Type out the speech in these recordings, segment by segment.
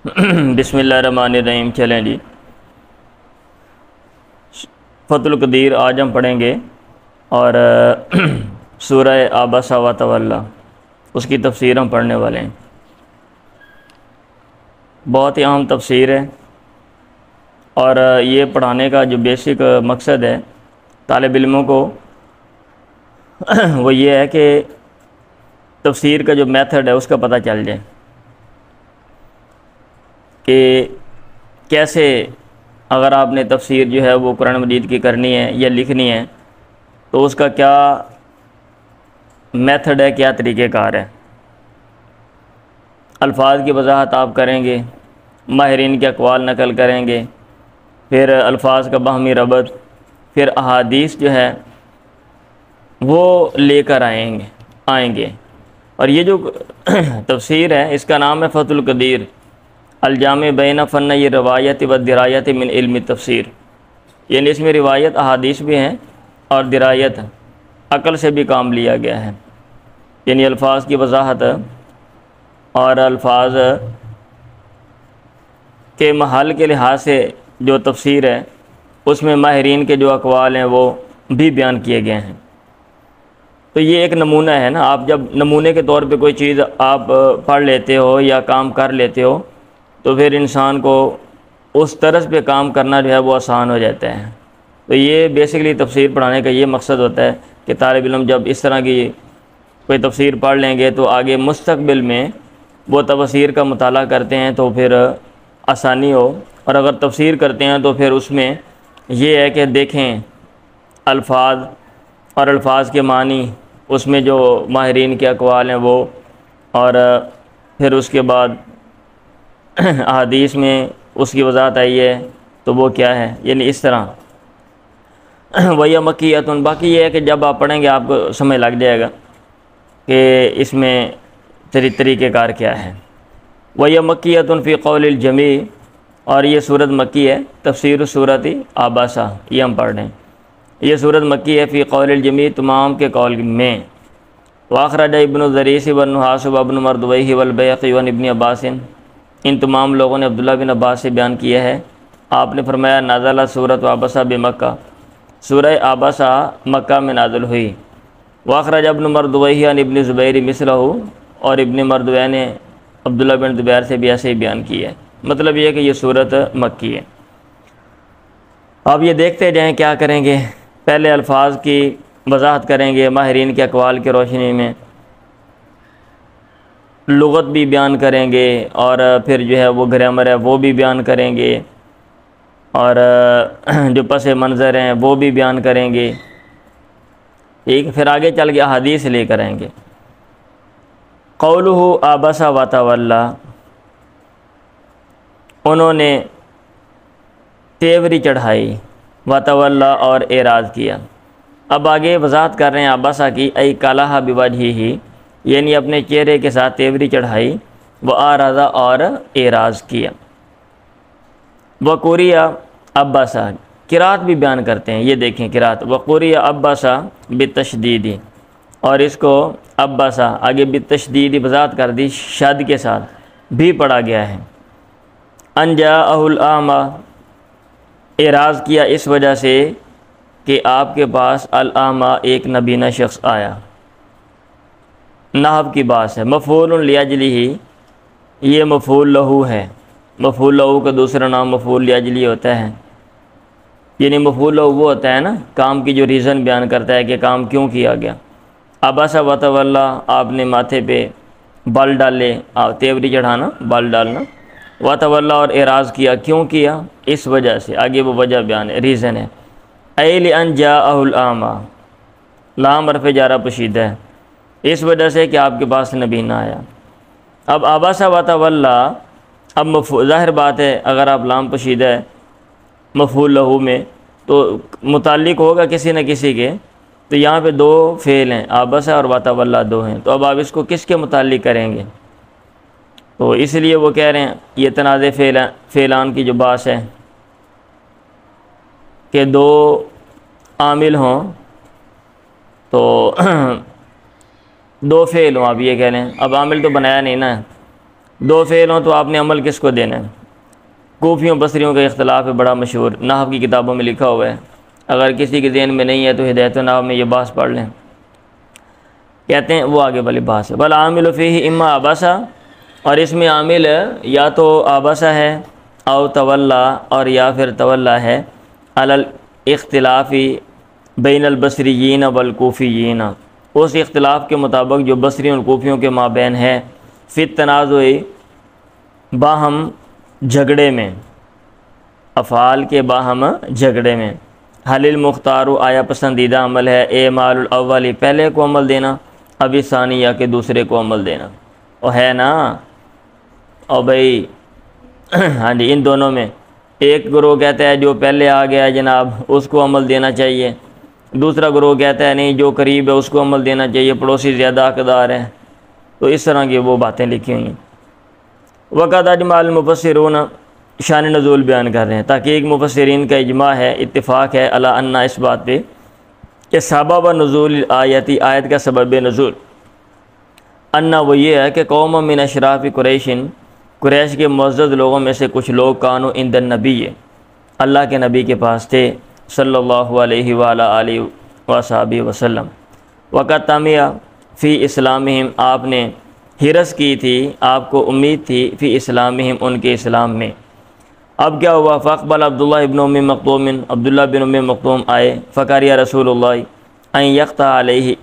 بسم اللہ الرحمن الرحیم۔ چلیں جی، فتح القدیر آج ہم پڑھیں گے اور سورہ عبس و تولی اس کی تفسیر ہم پڑھنے والے ہیں۔ بہت ہی اہم تفسیر ہے اور یہ پڑھانے کا جو بیسک مقصد ہے طالب علموں کو وہ یہ ہے کہ تفسیر کا جو میتھڈ ہے اس کا پتہ چل جائے کہ کیسے اگر آپ نے تفسیر جو ہے وہ قرآن مجید کی کرنی ہے یا لکھنی ہے تو اس کا کیا میتھڈ ہے، کیا طریقہ کار ہے۔ الفاظ کی وضاحت آپ کریں گے، ماہرین کے اقوال نقل کریں گے، پھر الفاظ کا باہمی ربط، پھر احادیث جو ہے وہ لے کر آئیں گے۔ اور یہ جو تفسیر ہے اس کا نام ہے فتح القدیر الجامع بین فن روایت و درایت من علم تفسیر، یعنی اس میں روایت احادیث بھی ہیں اور درایت عقل سے بھی کام لیا گیا ہے، یعنی الفاظ کی وضاحت اور الفاظ کے محل کے لحاظ سے جو تفسیر ہے اس میں ماہرین کے جو اقوال ہیں وہ بھی بیان کیے گئے ہیں۔ تو یہ ایک نمونہ ہے نا، آپ جب نمونے کے طور پہ کوئی چیز آپ پڑھ لیتے ہو یا کام کر لیتے ہو تو پھر انسان کو اس طرز پہ کام کرنا جو ہے وہ آسان ہو جاتا ہے۔ تو یہ بیسکلی تفسیر پڑھانے کا یہ مقصد ہوتا ہے کہ طالب علم جب اس طرح کی کوئی تفسیر پڑھ لیں گے تو آگے مستقبل میں وہ تفسیر کا مطالعہ کرتے ہیں تو پھر آسانی ہو، اور اگر تفسیر کرتے ہیں تو پھر اس میں یہ ہے کہ دیکھیں الفاظ اور الفاظ کے معنی، اس میں جو ماہرین کے اقوال ہیں وہ، اور پھر اس کے بعد احادیث میں اس کی وضاحت آئی ہے تو وہ کیا ہے، یعنی اس طرح وَيَا مَكِّيَّةٌ۔ باقی یہ ہے کہ جب آپ پڑھیں گے آپ کو سمجھ لگ جائے گا کہ اس میں طریقہ کار کیا ہے۔ وَيَا مَكِّيَّةٌ فِي قَوْلِ الْجَمِيعِ، اور یہ سورت مکی ہے، تفسیر سورت عبسہ یہ ہم پڑھ رہے ہیں۔ یہ سورت مکی ہے، فی قول الجمیع تمام کے قول میں۔ واخرج ابن الضریس والنحاس وابن مردویہ والبیہقی وعن ابن عباس، ان تمام لوگوں نے عبداللہ بن عباس سے بیان کیا ہے، آپ نے فرمایا نازل سورت عبسہ بمکہ، سورہ عبسہ مکہ میں نازل ہوئی۔ واخرج ابن مردویہ عن ابن زبیر مثلہ، اور ابن مردویہ نے عبداللہ بن زبیر سے بھی ایسے ہی بیان کیا ہے۔ مطلب یہ ہے کہ یہ سورت مکی ہے۔ اب یہ دیکھتے جائیں کیا کریں گے، پہلے الفاظ کی وضاحت کریں گے ماہرین کے اقوال کی روشنی میں، لغت بھی بیان کریں گے، اور پھر جو ہے وہ گرامر ہے وہ بھی بیان کریں گے، اور جو پس منظر ہیں وہ بھی بیان کریں گے، ٹھیک۔ پھر آگے چل کے احادیث لے کریں گے۔ قولہ عبس و تولی، انہوں نے تیوری چڑھائی، و تولی اور اعراض کیا۔ اب آگے وضاحت کر رہے ہیں عبسہ کی، ای کالہ بوجہہ، یعنی اپنے چہرے کے ساتھ تیوری چڑھائی، و اعرض اور اعراض کیا۔ وقریہ عبسہ، قرات بھی بیان کرتے ہیں، یہ دیکھیں قرات، وقریہ عبسہ بالتشدید، اور اس کو عبسہ آگے بالتشدید وضاحت کر دی، شد کے ساتھ بھی پڑھا گیا ہے۔ ان جاءہ الاعمی، اعراض کیا اس وجہ سے کہ آپ کے پاس الاعمی ایک نبینہ شخص آیا۔ نحو کی بات ہے، مفعول لاجلہ، یہ مفعول لہو ہے، مفعول لہو کا دوسرا نام مفعول لاجلہ ہوتا ہے، یعنی مفعول لہو وہ ہوتا ہے نا کام کی جو ریزن بیان کرتا ہے کہ کام کیوں کیا گیا۔ عبس و تولی، آپ نے ماتھے پہ بال ڈالے، تیوری چڑھانا بال ڈالنا، و تولی اور اعراض کیا، کیوں کیا، اس وجہ سے، آگے وہ وجہ بیان ہے، ریزن ہے۔ ای لأن جاءہ الاعمی، لام حرف جارہ پوشیدہ ہے، اس وجہ سے کہ آپ کے پاس نبی نہ آیا۔ اب عبس و تولی، اب ظاہر بات ہے اگر آپ لام پوشیدہ ہے مفعول لہو میں تو متعلق ہوگا کسی نہ کسی کے، تو یہاں پہ دو فعل ہیں، عبس اور و تولی دو ہیں، تو اب آپ اس کو کس کے متعلق کریں گے؟ تو اس لیے وہ کہہ رہے ہیں یہ تنازع فعلان کی جو باس ہے کہ دو عامل ہوں تو دو فعل ہوں، آپ یہ کہہ لیں، اب عامل تو بنایا نہیں نا، دو فعل ہوں تو آپ نے عمل کس کو دینا ہے؟ کوفیوں بصریوں کا اختلاف ہے بڑا مشہور، نحو کی کتابوں میں لکھا ہوا ہے، اگر کسی کے ذہن میں نہیں ہے تو ہدایت النحو میں یہ بحث پڑھ لیں۔ کہتے ہیں وہ آگے والی بحث ہے، بل عامل فیہ اما عبسا، اور اس میں عامل یا تو عبسا ہے او تولا، اور یا پھر تولا ہے، علی الاختلافی بین البصریین والکوفیین، اس اختلاف کے مطابق جو بصریوں اور کوفیوں کے مابین ہے، فی التنازع باہم جھگڑے میں، افعال کے باہم جھگڑے میں، حل المختار، آیا پسندیدہ عمل ہے، اعمال الاولی، پہلے کو عمل دینا، ابھی ثانیہ کے دوسرے کو عمل دینا، اور ہے نا، اور بھائی ہاں جی ان دونوں میں ایک گروہ کہتا ہے جو پہلے آ گیا ہے جناب اس کو عمل دینا چاہیے، دوسرا گروہ کہتا ہے نہیں جو قریب ہے اس کو عمل دینا چاہیے، پڑوسی زیادہ حقدار ہے۔ تو اس طرح کی وہ باتیں لکھی ہوئی ہیں۔ وقت اجماع المفسرون، شان نزول بیان کر رہے ہیں، تحقیق مفسرین کا اجماع ہے، اتفاق ہے، علی ان، اس بات پہ کہ سبب نزول آیتی، آیت کا سبب نزول، ان وہ یہ ہے کہ قوم من اشراف قریشن، قریش کے معزز لوگوں میں سے کچھ لوگ کانوا عند النبی، اللہ کے نبی کے پاس تھے، صلی اللہ علیہ وآلہ آلہ وصحبہ وسلم، وقت طمع فی اسلامہم، آپ نے حرص کی تھی، آپ کو امید تھی، فی اسلامہم، ان کے اسلام میں۔ اب کیا ہوا؟ فاقبل عبداللہ ابن ام مکتوم، عبداللہ بن ام مکتوم آئے، فقال یا رسول اللہ ان یقطع علیہ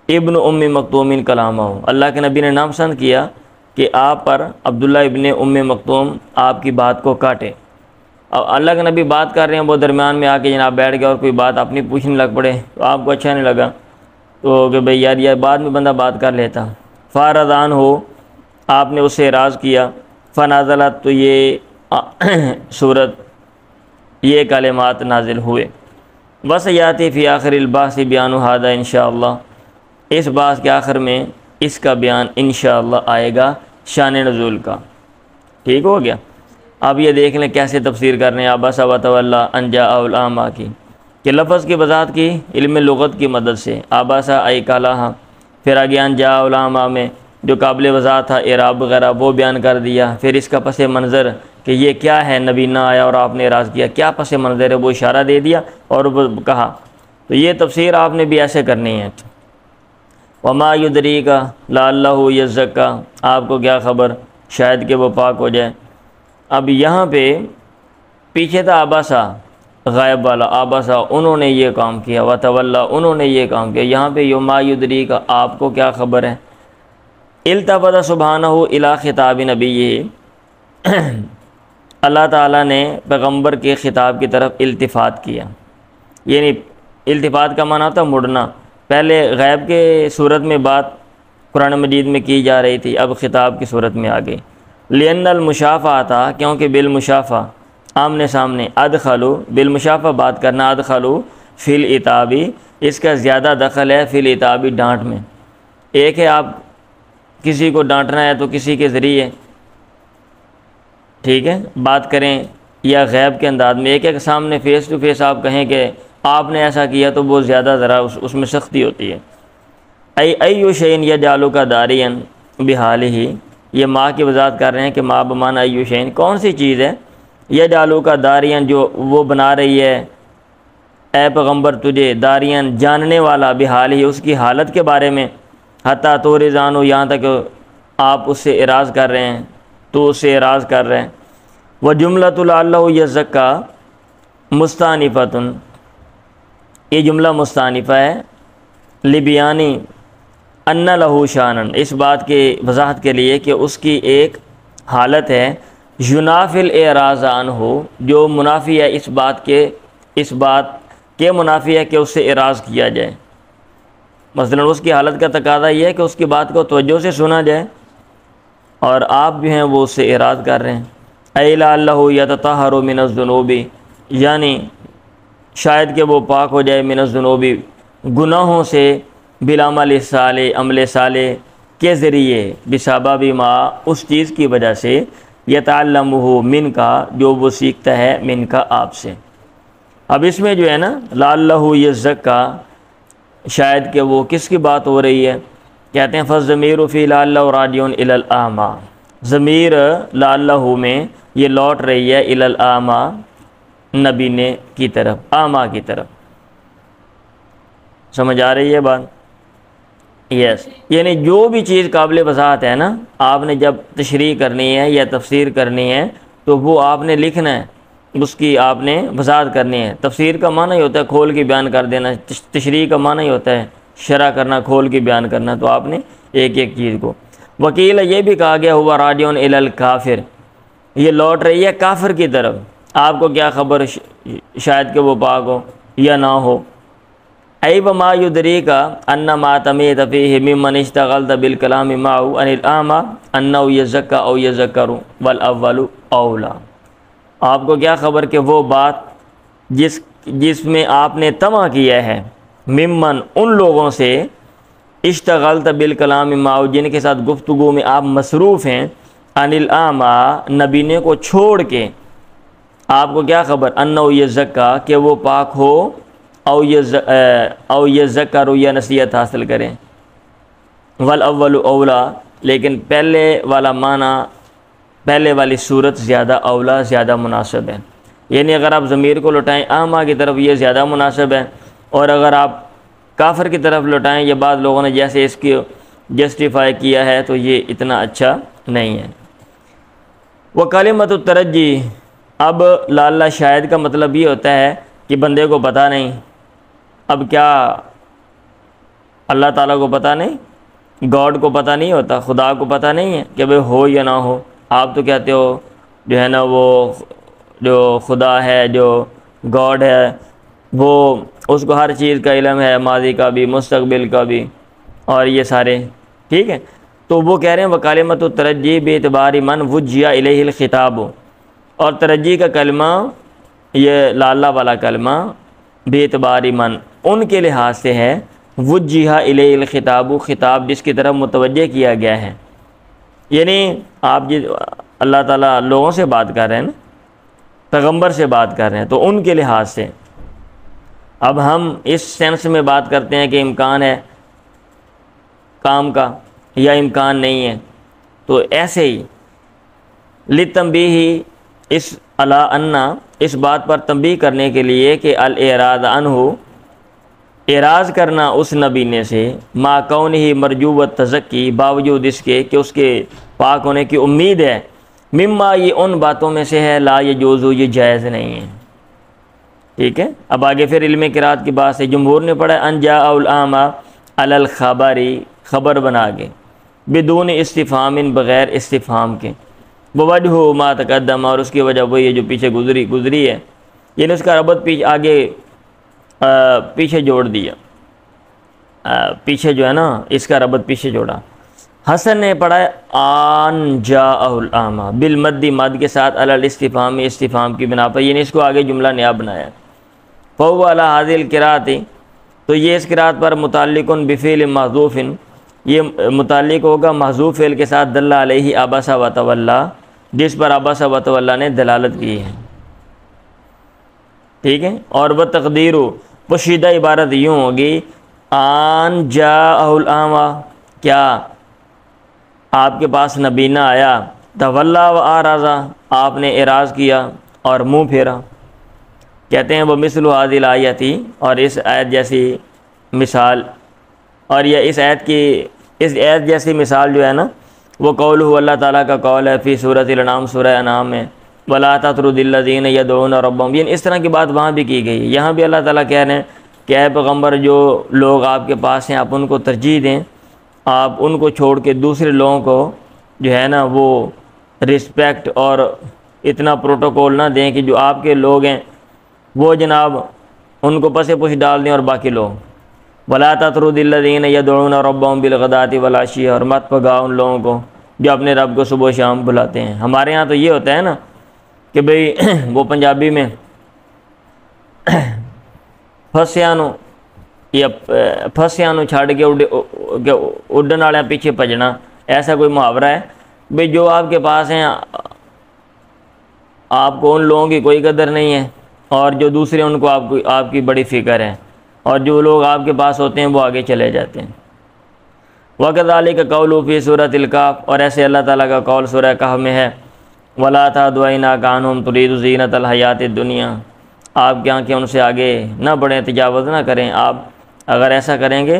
ابن ام مکتوم کلامہ، اللہ کے نبی نے ناپسند کیا کہ آپ پر عبداللہ ابن ام مکتوم آپ کی بات کو کاٹے۔ اب اللہ کے نبی بات کر رہے ہیں، وہ درمیان میں آ کے جناب بیٹھ گیا اور کوئی بات اپنی پوچھنے لگ پڑے تو آپ کو اچھا نہیں لگا، تو کہ بھئی یار بعد میں بندہ بات کر لیتا، فارضان ہو، آپ نے اس سے اعراض کیا، فنازلت، تو یہ صورت، یہ کلمات نازل ہوئے، وسیاتی فی آخر الباس بیان ھذا انشاءاللہ، اس بات کے آخر میں اس کا بیان انشاءاللہ آئے گا، شان نزول کا۔ ٹھیک ہو گیا؟ اب یہ دیکھ لیں کیسے تفسیر کر رہے ہیں، عبس وتولی ان جاءہ الاعمی کی، کہ لفظ کی وضاحت کی علم لغت کی مدد سے، عبس ای کالہ، پھر آگے ان جاءہ الاعمی میں جو قابل وضاحت تھا اعراب وغیرہ وہ بیان کر دیا، پھر اس کا پس منظر کہ یہ کیا ہے، نبی نہ آیا اور آپ نے اعراض کیا، کیا پس منظر ہے وہ اشارہ دے دیا اور وہ کہا، تو یہ تفسیر آپ نے بھی ایسے کرنی ہے۔ وما یدریک لعلہ یزکا، آپ کو کیا خبر شاید کہ وہ پاک ہو جائے۔ اب یہاں پہ پیچھے تھا عبسا، غائب والا، عبسا انہوں نے یہ کام کیا، وتولی انہوں نے یہ کام کیا، یہاں پہ وما یدریک آپ کو کیا خبر ہے۔ التفت سبحانہ الی خطاب نبیہ، اللہ تعالیٰ نے پیغمبر کے خطاب کی طرف التفات کیا، یعنی التفات کا معنی ہوتا مڑنا، پہلے غیب کے صورت میں بات قرآن مجید میں کی جا رہی تھی، اب خطاب کی صورت میں آ گئی۔ لأن المشافہ تھا، کیونکہ بالمشافہ آمنے سامنے، ادخلو بالمشافہ بات کرنا، ادخلو فی العتابی، اس کا زیادہ دخل ہے فی العتابی ڈانٹ میں۔ ایک ہے آپ کسی کو ڈانٹنا ہے تو کسی کے ذریعے، ٹھیک ہے، بات کریں یا غیب کے انداز میں، ایک ایک سامنے فیس ٹو فیس آپ کہیں کہ آپ نے ایسا کیا تو وہ زیادہ ذرا اس میں سختی ہوتی ہے۔ ایو شیء یجعلک داریا بحالہ، یہ ماں کی وضاحت کر رہے ہیں کہ ماں بمعنی ایو شیء، کون سی چیز ہے، یجعلک داریا جو وہ بنا رہی ہے اے پیغمبر تجھے، داریا جاننے والا، بحالہ اس کی حالت کے بارے میں، حتیٰ تورضانو یہاں تک آپ اس سے اعراض کر رہے ہیں، تو اس سے اعراض کر رہے ہیں۔ وجملۃ لعلہ یزکا مستانفۃ، یہ جملہ مستانفہ ہے، لبیانی ان لہو شانن، اس بات کے وضاحت کے لیے کہ اس کی ایک حالت ہے، ینافی الاعراض عنہ، جو منافی ہے اس بات کے منافی ہے کہ اس سے اعراض کیا جائے۔ مثلا اس کی حالت کا تقاضا یہ ہے کہ اس کی بات کو توجہ سے سنا جائے، اور آپ جو ہیں وہ اس سے اعراض کر رہے ہیں۔ اے لعلہ یتطہر من الذنوب، یعنی شاید کہ وہ پاک ہو جائے، من الذنوب گناہوں سے، بالعمل صالح عمل صالح کے ذریعے، بسبب ما اس چیز کی وجہ سے، یتعلمہ من کا جو وہ سیکھتا ہے، من کا آپ سے۔ اب اس میں جو ہے نا لعلہ یزکا، شاید کہ وہ کس کی بات ہو رہی ہے، کہتے ہیں فالضمیر فی لعلہ راجع الی الاعمی، ضمیر لعلہ میں یہ لوٹ رہی ہے الی الاعمی، نبینے کی طرف، اعمیٰ کی طرف. سمجھ آ رہی ہے بات؟ یس. یعنی جو بھی چیز قابل وضاحت ہے نا، آپ نے جب تشریح کرنی ہے یا تفسیر کرنی ہے تو وہ آپ نے لکھنا ہے، اس کی آپ نے وضاحت کرنی ہے. تفسیر کا معنی ہی ہوتا ہے کھول کے بیان کر دینا، تشریح کا معنی ہی ہوتا ہے شرح کرنا، کھول کے بیان کرنا. تو آپ نے ایک ایک چیز کو. وکیل یہ بھی کہا گیا ہوا راجعون الی الکافر، یہ لوٹ رہی ہے کافر کی طرف. آپ کو کیا خبر، شاید کہ وہ پاک ہو یا نہ ہو. ای وما یدریک ان ما تمیت فیہ ممن اشتغلت بالکلام معه عن الاعمی انه یزکى او یذکر والاول اولا. آپ کو کیا خبر کہ وہ بات جس میں آپ نے طمع کیا ہے، ممن ان لوگوں سے، اشتغلت بالکلام معه جن کے ساتھ گفتگو میں آپ مصروف ہیں، عن الاعمی نبینے کو چھوڑ کے. آپ کو کیا خبر، انه یزکى کہ وہ پاک ہو، او یذکر یا نصیحت حاصل کریں. والاول اولا، لیکن پہلے والا معنی، پہلے والی صورت زیادہ اولا، زیادہ مناسب ہے. یعنی اگر آپ ضمیر کو لوٹائیں اعمیٰ کی طرف یہ زیادہ مناسب ہے، اور اگر آپ کافر کی طرف لوٹائیں، یہ بعض لوگوں نے جیسے اس کی جسٹیفائی کیا ہے تو یہ اتنا اچھا نہیں ہے. وہ کلمۃ الترجی، اب لعل شاید کا مطلب یہ ہوتا ہے کہ بندے کو پتہ نہیں. اب کیا اللہ تعالیٰ کو پتہ نہیں، گاڈ کو پتہ نہیں ہوتا، خدا کو پتہ نہیں ہے کہ بھئی ہو یا نہ ہو. آپ تو کہتے ہو جو ہے نا وہ جو خدا ہے، جو گاڈ ہے، وہ اس کو ہر چیز کا علم ہے، ماضی کا بھی، مستقبل کا بھی، اور یہ سارے ٹھیک ہے. تو وہ کہہ رہے ہیں وکلمۃ الترجی باعتبار من وجہ الیہ الخطاب، اور ترجی کا کلمہ، یہ لعلہ والا کلمہ، باعتبار من ان کے لحاظ سے ہے، وجہ الیہ الخطاب خطاب جس کی طرف متوجہ کیا گیا ہے. یعنی آپ اللہ تعالیٰ لوگوں سے بات کر رہے ہیں نا، پیغمبر سے بات کر رہے ہیں، تو ان کے لحاظ سے. اب ہم اس سینس میں بات کرتے ہیں کہ امکان ہے کام کا یا امکان نہیں ہے، تو ایسے ہی لتنبیہ، اس علی انا، اس بات پر تنبیہ کرنے کے لیے کہ الاعراض عنہ، اعراض کرنا اس نبینے سے، ما کونہ مرجو التزکی، باوجود اس کے کہ اس کے پاک ہونے کی امید ہے، مما یہ ان باتوں میں سے ہے، لا یجوز یہ جائز نہیں ہے. ٹھیک ہے. اب آگے پھر علم قرات کی بات سے جمہور نے پڑھا ان جاء الاعمی علی الخبری، خبر بنا کے، بدون استفہام، بغیر استفہام کے، بوجہ ما تقدم، اور اس کی وجہ وہی ہے جو پیچھے گزری ہے. یعنی اس کا ربط آگے پیچھے جوڑ دیا، پیچھے جو ہے نا اس کا ربط پیچھے جوڑا. حسن نے پڑھا ہے آن جاء الاعمی بالمد، مد کے ساتھ، علی الاستفہام، استفہام کی بنا پر، یعنی اس کو آگے جملہ نیا بنایا. فهو علی هذه القراءۃ، تو یہ اس قراءت پر متعلق بفعل محذوف، یہ متعلق ہوگا محذوف فعل کے ساتھ، دل علیہ عبس و تولی، جس پر عبس و تولی نے دلالت کی ہے. ٹھیک ہے. اور وہ تقدیر پوشیدہ عبارت یوں ہوگی آن جاء الاعمی، کیا آپ کے پاس نبینہ آیا، تولی و اعرض، آپ نے اعراض کیا اور منہ پھیرا. کہتے ہیں وہ مثل هذه الآیت، اور اس آیت جیسی مثال، اور یہ اس آیت جیسی مثال جو ہے نا، وہ قول اللہ تعالیٰ کا قول ہے فی سورۃ الانعام، سورہ انعام میں، ولا تطرد الذین یدعون ربهم، یعنی اس طرح کی بات وہاں بھی کی گئی ہے. یہاں بھی اللہ تعالیٰ کہہ رہے ہیں کہ اے پیغمبر، جو لوگ آپ کے پاس ہیں آپ ان کو ترجیح دیں، آپ ان کو چھوڑ کے دوسرے لوگوں کو جو ہے نا وہ رسپیکٹ اور اتنا پروٹوکول نہ دیں کہ جو آپ کے لوگ ہیں وہ جناب ان کو پس پش ڈال دیں اور باقی لوگ. ولا تطرد الذین یدعون ربهم بالغداۃ والعشی، اور مت پگاؤ ان لوگوں کو جو اپنے رب کو صبح و شام بلاتے ہیں. ہمارے ہاں تو یہ ہوتا ہے نا کہ بھئی وہ پنجابی میں پھسیانو یا پھسیانو چھڑ کے اڈن والے پیچھے بھجنا، ایسا کوئی محاورہ ہے. بھئی جو آپ کے پاس ہیں آپ کو ان لوگوں کی کوئی قدر نہیں ہے، اور جو دوسرے ان کو آپ کی بڑی فکر ہے، اور جو لوگ آپ کے پاس ہوتے ہیں وہ آگے چلے جاتے ہیں. وَكَذَلِكَ قَوْلُهُ فِي سُورَةِ الْكَهْفِ، اور ایسے اللہ تعالیٰ کا قول سورہ کہف میں ہے، وَلَا تَعْدُ عَيْنَاكَ عَنْهُمْ تُرِيدُ زِينَةَ الْحَيَاةِ الدُّنْيَا، آپ کی آنکھیں ان سے آگے نہ بڑھیں، تجاوز نہ کریں، آپ اگر ایسا کریں گے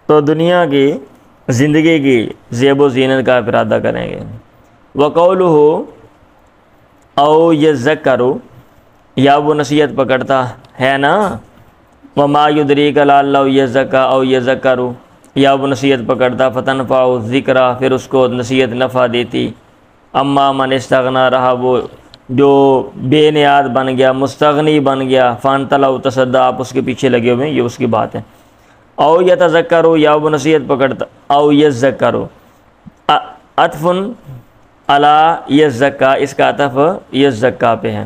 تو دنیا کی زندگی کی زیب و زینت کا ارادہ کریں گے۔ وَقَوْلُهُ او یذکروا، یا وہ نصیحت پکڑتا ہے نا، وَمَا يُدْرِيكَ لَعَلَّهُ يَزَّكَّىٰ أَوْ يَذَّكَّرُ، یا وہ نصیحت پکڑتا فَتَنْفَعُهُ الذِّكْرَىٰ، پھر اس کو نصیحت نفع دیتی، اما من استغنا، رہا وہ جو بے نیاز بن گیا، مستغنی بن گیا، فانت لو تصدیٰ، آپ اس کے پیچھے لگے ہوئے ہیں، یہ اس کی بات ہے۔ او یتذکروا، یا وہ نصیحت پکڑتا، او یذکروا، عطف علی یزکا، اس کا عطف یزکا پہ ہے،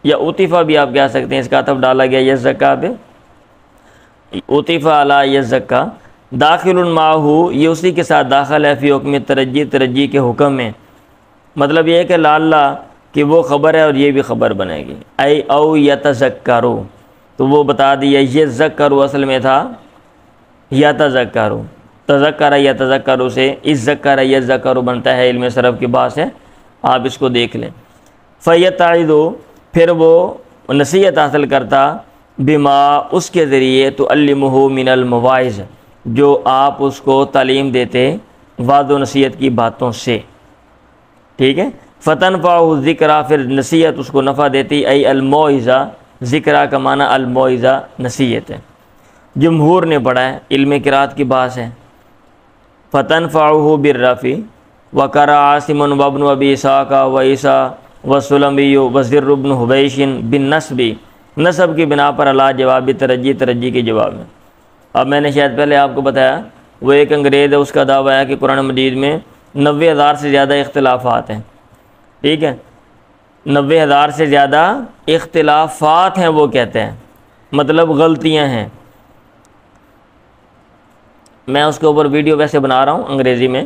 یا عطفہ بھی آپ کہہ سکتے ہیں، اس کا عطف ڈالا گیا یزکا پہ، عطف علی یزکا، داخل معہ، یہ اسی کے ساتھ داخل ہے، فی حکم ترجی، ترجی کے حکم میں، مطلب یہ ہے کہ لعلہ کہ وہ خبر ہے اور یہ بھی خبر بنے گی، ای او یتذکروا، تو وہ بتا دیا یذکروا اصل میں تھا یتذکروا، تذکر یتذکروا سے اس ذکر یذکر بنتا ہے، علم صرف کی بات ہے، آپ اس کو دیکھ لیں۔ فیتعظ، پھر وہ نصیحت حاصل کرتا، بما، اس کے ذریعے، تعلمہ من المواعظ، جو آپ اس کو تعلیم دیتے وعظ و نصیحت کی باتوں سے، ٹھیک ہے۔ فتنفعہ الذکریٰ، پھر نصیحت اس کو نفع دیتی، ای الموعظہ، ذکرہ کا معنی الموعظہ نصیحت ہے، جمہور نے پڑھا ہے، علم قرات کی بات ہے۔ فتنفعہ بالرفع، وقرأ عاصم وابن ابی اسحاق وعیسیٰ والسلمی وزر بن حبیش بالنصب، نصب کی بنا پر علی جواب ترجی، ترجی کے جواب میں۔ اب میں نے شاید پہلے آپ کو بتایا، وہ ایک انگریز ہے، اس کا دعویٰ ہے کہ قرآن مجید میں 90,000 سے زیادہ اختلافات ہیں، ٹھیک ہے، 90,000 سے زیادہ اختلافات ہیں، وہ کہتے ہیں، مطلب غلطیاں ہیں۔ میں اس کے اوپر ویڈیو ویسے بنا رہا ہوں انگریزی میں،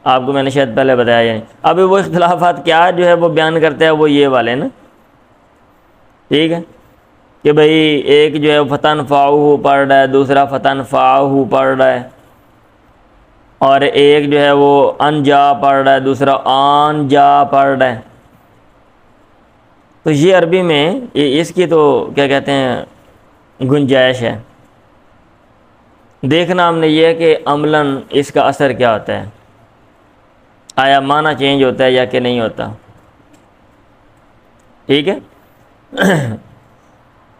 آپ کو میں نے شاید پہلے بتایا ہے۔ ابھی وہ اختلافات کیا جو ہے وہ بیان کرتا ہے، وہ یہ والے نا، ٹھیک ہے، کہ بھئی ایک جو ہے فتنفعہ پڑھ رہا ہے، دوسرا فتنفعہ پڑھ رہا ہے، اور ایک جو ہے وہ انجا پڑھ رہا ہے، دوسرا آنجا پڑھ رہا ہے۔ تو یہ عربی میں اس کی تو کیا کہتے ہیں گنجائش ہے، دیکھنا ہم نے یہ ہے کہ عملاً اس کا اثر کیا ہوتا ہے، آیا معنی چینج ہوتا ہے یا کہ نہیں ہوتا، ٹھیک ہے۔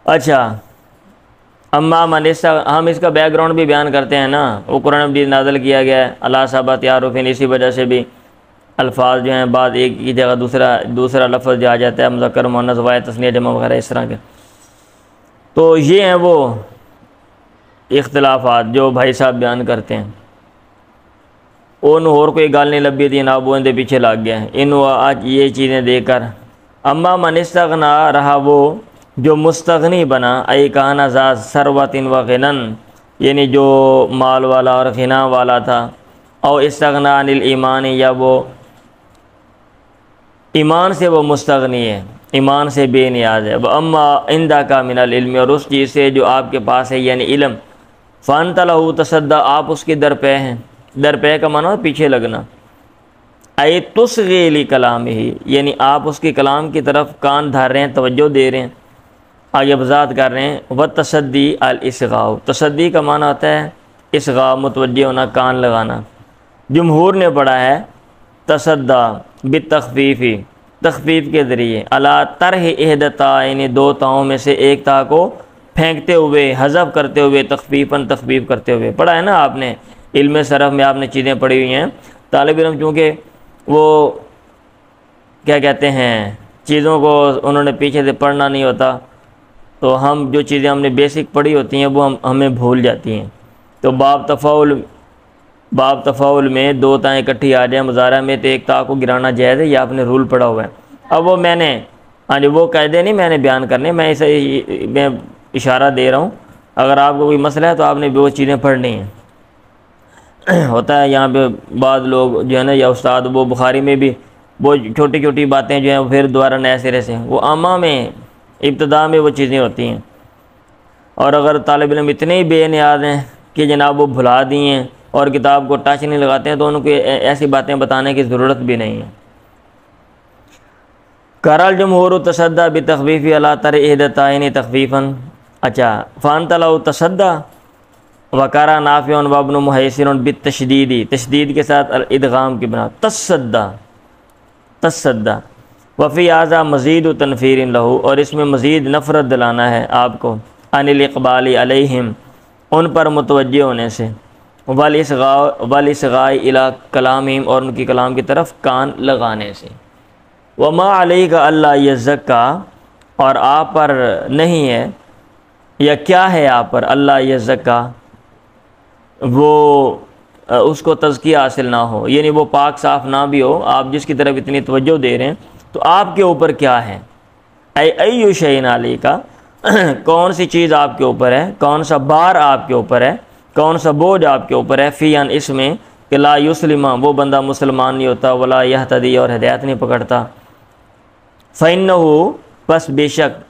اچھا، اما من ہم اس کا بیک گراؤنڈ بھی بیان کرتے ہیں نا، وہ قرآن مجید نازل کیا گیا ہے اللہ صحابہ تعارفین، اسی وجہ سے بھی الفاظ جو ہیں بعض ایک کی جگہ دوسرا لفظ جو آ جاتا ہے، مذکر مؤنث واحد تثنیہ جمع وغیرہ اس طرح کے۔ تو یہ ہیں وہ اختلافات جو بھائی صاحب بیان کرتے ہیں، ان اور کوئی گال نہیں لبی تھی نا، وہ اندے پیچھے لگ گیا ہے ان آج یہ چیزیں دیکھ کر۔ اما من استغنا، رہا وہ جو مستغنی بنا، ای کان ذا ثروت و غنن، یعنی جو مال والا اور غنا والا تھا، او استغنا عن الایمان، یا وہ ایمان سے وہ مستغنی ہے، ایمان سے بے نیاز ہے۔ اما عندک من العلم، اور اس چیز سے جو آپ کے پاس ہے یعنی علم، فانت لہ تصدیٰ، آپ اس کے درپے ہیں، درپے کا معنی پیچھے لگنا، ای تصغی لکلامہ، یعنی آپ اس کے کلام کی طرف کان دھر رہے ہیں، توجہ دے رہے ہیں، آگے وضاحت کر رہے ہیں۔ وتصدی الاصغاء، تصدی کا معنی ہوتا ہے اصغاء، متوجہ ہونا، کان لگانا۔ جمہور نے پڑھا ہے تصدیٰ بالتخفیف، تخفیف کے ذریعے، علی طرح احدی تاء، یعنی دو تاؤں میں سے ایک تا کو پھینکتے ہوئے، حذف کرتے ہوئے، تخفیفاً تخفیف کرتے ہوئے۔ پڑھا ہے نا آپ نے، علم صرف میں آپ نے چیزیں پڑھی ہوئی ہیں، طالب علم چونکہ وہ کیا کہتے ہیں چیزوں کو انہوں نے پیچھے سے پڑھنا نہیں ہوتا، تو ہم جو چیزیں ہم نے بیسک پڑھی ہوتی ہیں وہ ہمیں بھول جاتی ہیں۔ تو باب تفاعل میں دو تائیں اکٹھی آ جائیں مضارع میں تو ایک تا کو گرانا جائز ہے، یہ آپ نے رول پڑھا ہوا ہے۔ اب وہ میں نے وہ قاعدے نہیں میں نے بیان کرنے، میں اشارہ دے رہا ہوں، اگر آپ کو کوئی مسئلہ ہے تو آپ نے وہ چیزیں پڑھنی ہیں۔ ہوتا ہے یہاں پہ بعض لوگ جو ہے نا، یا استاد وہ بخاری میں بھی وہ چھوٹی چھوٹی باتیں جو ہیں پھر دوبارہ نئے سرے سے، وہ عامہ میں ابتدا میں وہ چیزیں ہوتی ہیں، اور اگر طالب علم اتنے ہی بے نیاز ہیں کہ جناب وہ بھلا دی ہیں اور کتاب کو ٹچ نہیں لگاتے ہیں تو ان کو ایسی باتیں بتانے کی ضرورت بھی نہیں ہے۔ کرال جمہور تصدی بتخفیف علی تر احدتائن تخفیفا، اچھا فانت لو تصدی وقرا نافع وابن محیسر بالتشدید، تشدید کے ساتھ ادغام کی بنا تصدی تصدی، وفی اعضا مزید تنفیر لہو، اور اس میں مزید نفرت دلانا ہے آپ کو، عن الاقبال علیہم، ان پر متوجہ ہونے سے، والاصغاء الی کلامہم، اور ان کی کلام کی طرف کان لگانے سے۔ وما علیک الا یزکا، اور آپ پر نہیں ہے یا کیا ہے آپ پر، اللہ یزکا، وہ اس کو تزکیہ حاصل نہ ہو، یعنی وہ پاک صاف نہ بھی ہو، آپ جس کی طرف اتنی توجہ دے رہے ہیں تو آپ کے اوپر کیا ہے، ایو شیء علیکا، کون سی چیز آپ کے اوپر ہے، کون سا بار آپ کے اوپر ہے، کون سا بوجھ آپ کے اوپر ہے، فی ان اس میں کہ لا یسلم، وہ بندہ مسلمان نہیں ہوتا، ولا یہتدی، اور ہدایت نہیں پکڑتا، فإنہ، پس بے شک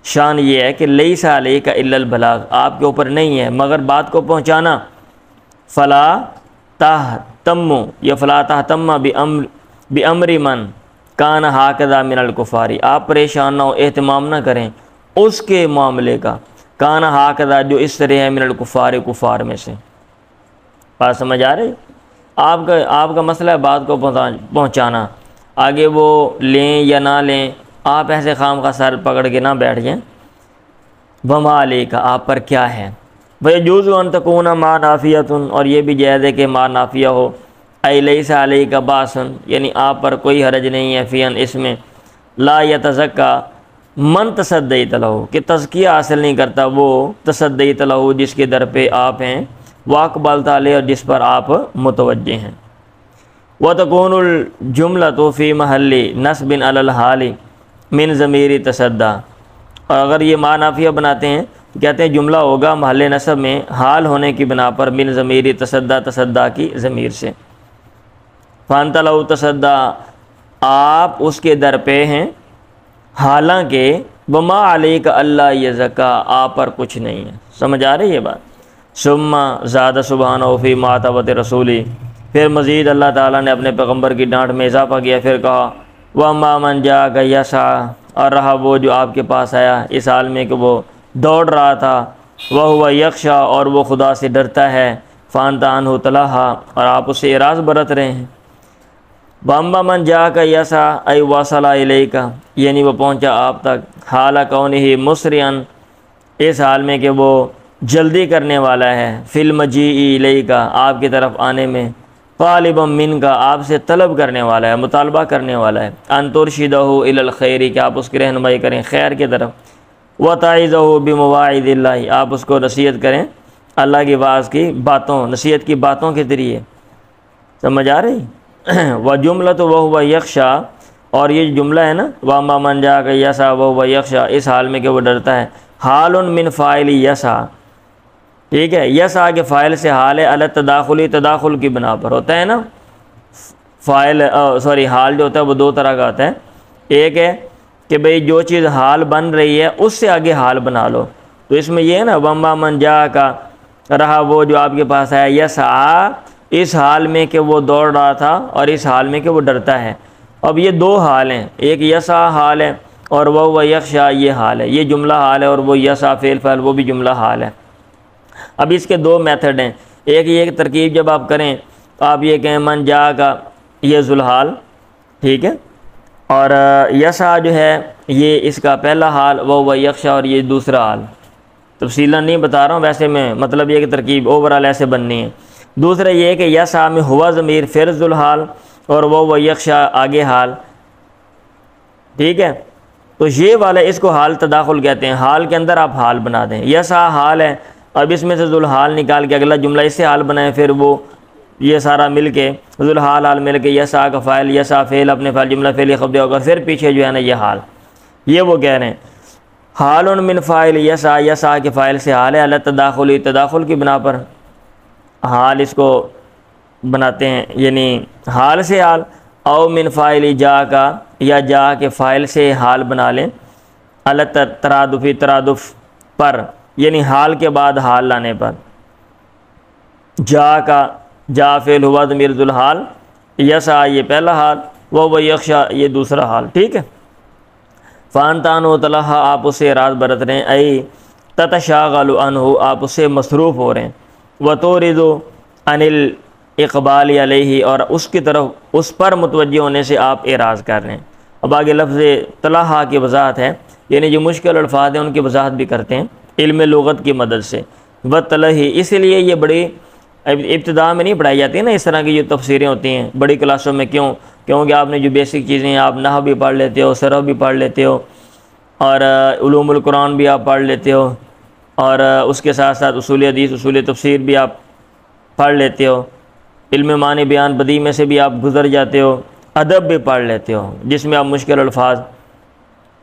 شان یہ ہے کہ لیس علیک الا البلاغ، آپ کے اوپر نہیں ہے مگر بات کو پہنچانا، فلا تہتم، یا فلا تہتم بامر من کان ہاکذا من الکفار، آپ پریشان نہ ہو، اہتمام نہ کریں اس کے معاملے کا، کان ہاکذا، جو اس طرح ہے، من الکفار، کفار میں سے۔ بات سمجھ آ رہی؟ آپ کا مسئلہ ہے بات کو پہنچانا، آگے وہ لیں یا نہ لیں، آپ ایسے خام کا سر پکڑ کے نہ بیٹھ جائیں۔ وما علیک، آپ پر کیا ہے، ویجوز ان تکون ما نافیۃ، اور یہ بھی جائز ہے کہ ما نافیہ ہو، ای لیس علیک باس، یعنی آپ پر کوئی حرج نہیں ہے، فی ان اس میں، لا یتزکا من تصدیت لہ، کہ تزکیہ حاصل نہیں کرتا وہ تصدیت لہ، جس کے در پہ آپ ہیں، واقبلت علیہ، اور جس پر آپ متوجہ ہیں۔ وتکون الجملۃ فی محل نصب علی الحال من ضمیر تصدی، اور اگر یہ ما نافیہ بناتے ہیں تو کہتے ہیں جملہ ہوگا محل نصب میں حال ہونے کی بنا پر، من ضمیر تصدی، تصدی کی ضمیر سے، فانت لو تصدی، آپ اس کے در پہ ہیں، حالانکہ وما علیک الا یزکا، آپ پر کچھ نہیں ہے۔ سمجھ آ رہی ہے بات؟ ثم زاد سبحانہ فی معاتبۃ رسولی، پھر مزید اللہ تعالیٰ نے اپنے پیغمبر کی ڈانٹ میں اضافہ کیا، پھر کہا وَأَمَّا مَنْ جَاءَكَ يَسْعَىٰ، اور رہا وہ جو آپ کے پاس آیا اس حال میں کہ وہ دوڑ رہا تھا، وَهُوَ يَخْشَىٰ، اور وہ خدا سے ڈرتا ہے، فَأَنْتَ عَنْهُ تَلَهَّىٰ، اور آپ اس سے اعراض برت رہے ہیں۔ وَأَمَّا مَنْ جَاءَكَ يَسْعَىٰ أَيْ وَصَلَ إِلَيْكَ، یعنی وہ پہنچا آپ تک، حال کونہ مسرعاً، اس حال میں کہ وہ جلدی کرنے والا ہے، فی المجیء الیک، آپ کی طرف آنے میں، طالبا منک، آپ سے طلب کرنے والا ہے، مطالبہ کرنے والا ہے، ان ترشدہ الی الخیر، کہ آپ اس کی رہنمائی کریں خیر کی طرف، وتعظہ بمواعظ اللہ، آپ اس کو نصیحت کریں اللہ کی واعظ کی باتوں، نصیحت کی باتوں کے ذریعے۔ سمجھ آ رہی؟ وجملۃ وہو یخشی، اور یہ جملہ ہے نا، واما من جاءک یسعی وہو یخشی، اس حال میں کہ وہ ڈرتا ہے، حال من فاعل یسعی، ٹھیک ہے، یسعی کے فاعل سے حال ہے، علی تداخلی، تداخل کی بنا پر ہوتا ہے نا، فاعل حال جو ہوتا ہے وہ دو طرح کا ہوتا ہے، ایک ہے کہ بھئی جو چیز حال بن رہی ہے اس سے آگے حال بنا لو، تو اس میں یہ ہے نا، واما من جاءک، رہا وہ جو آپ کے پاس آیا، یسعی، اس حال میں کہ وہ دوڑ رہا تھا، اور اس حال میں کہ وہ ڈرتا ہے۔ اب یہ دو حال ہیں، ایک یسعی حال ہے اور وہ یخشی یہ حال ہے، یہ جملہ حال ہے، اور وہ یسعی فعل فاعل وہ بھی جملہ حال ہے۔ اب اس کے دو میتھڈ ہیں، ایک یہ ترکیب جب آپ کریں تو آپ یہ کہیں من جا کا، یہ ذوالحال، ٹھیک ہے، اور یسعی جو ہے یہ اس کا پہلا حال، وہ یخشی، اور یہ دوسرا حال، تفصیلاً نہیں بتا رہا ہوں، ویسے میں مطلب یہ کہ ترکیب اوورال ایسے بننی ہے۔ دوسرا یہ کہ یسعی میں ہوا ضمیر پھر ذوالحال، اور وہ یخشی آگے حال، ٹھیک ہے، تو یہ والا اس کو حال تداخل کہتے ہیں، حال کے اندر آپ حال بنا دیں، یسعی حال ہے، اب اس میں سے ذوالحال نکال کے اگلا جملہ اس سے حال بنائیں، پھر وہ یہ سارا مل کے ذوالحال حال مل کے یسعی کا فاعل، یسعی فعل، اپنے فاعل جملہ فعلی خبر ہوگا، پھر پیچھے جو ہے نا یہ حال، یہ وہ کہہ رہے ہیں حال من فاعل یسعی، یسعی کے فاعل سے حال ہے، علی تداخلی، تداخل کی بنا پر حال اس کو بناتے ہیں، یعنی حال سے حال، او من فاعل جا کا، یا جا کے فاعل سے حال بنا لیں، علی ترادفی، ترادف پر، یعنی حال کے بعد حال لانے پر، جا کا جا فعل ہوا ضمیر ذو الحال، یسعی یہ پہلا حال، وہ یخشا یہ دوسرا حال، ٹھیک ہے۔ فانت عنہ تلہا آپ اسے اعراض برت رہے ہیں، ای تتشاغل عنہ آپ اسے مصروف ہو رہے ہیں، وتورد عن الاقبال علیہ اور اس کی طرف اس پر متوجہ ہونے سے آپ اعراض کر رہے ہیں۔ اب آگے لفظ تلہا کی وضاحت ہے، یعنی جو مشکل الفاظ ہیں ان کی وضاحت بھی کرتے ہیں علم لغت کی مدد سے۔ وتلہی اس لیے یہ بڑی ابتدا میں نہیں پڑھائی جاتی ہے نا، اس طرح کی جو تفسیریں ہوتی ہیں بڑی کلاسوں میں، کیونکہ آپ نے جو بیسک چیزیں ہیں، آپ نحو بھی پڑھ لیتے ہو، صرف بھی پڑھ لیتے ہو، اور علوم القرآن بھی آپ پڑھ لیتے ہو، اور اس کے ساتھ ساتھ اصول حدیث اصول تفسیر بھی آپ پڑھ لیتے ہو، علم معنی بیان بدیع میں سے بھی آپ گزر جاتے ہو، ادب بھی پڑھ لیتے ہو جس میں آپ مشکل الفاظ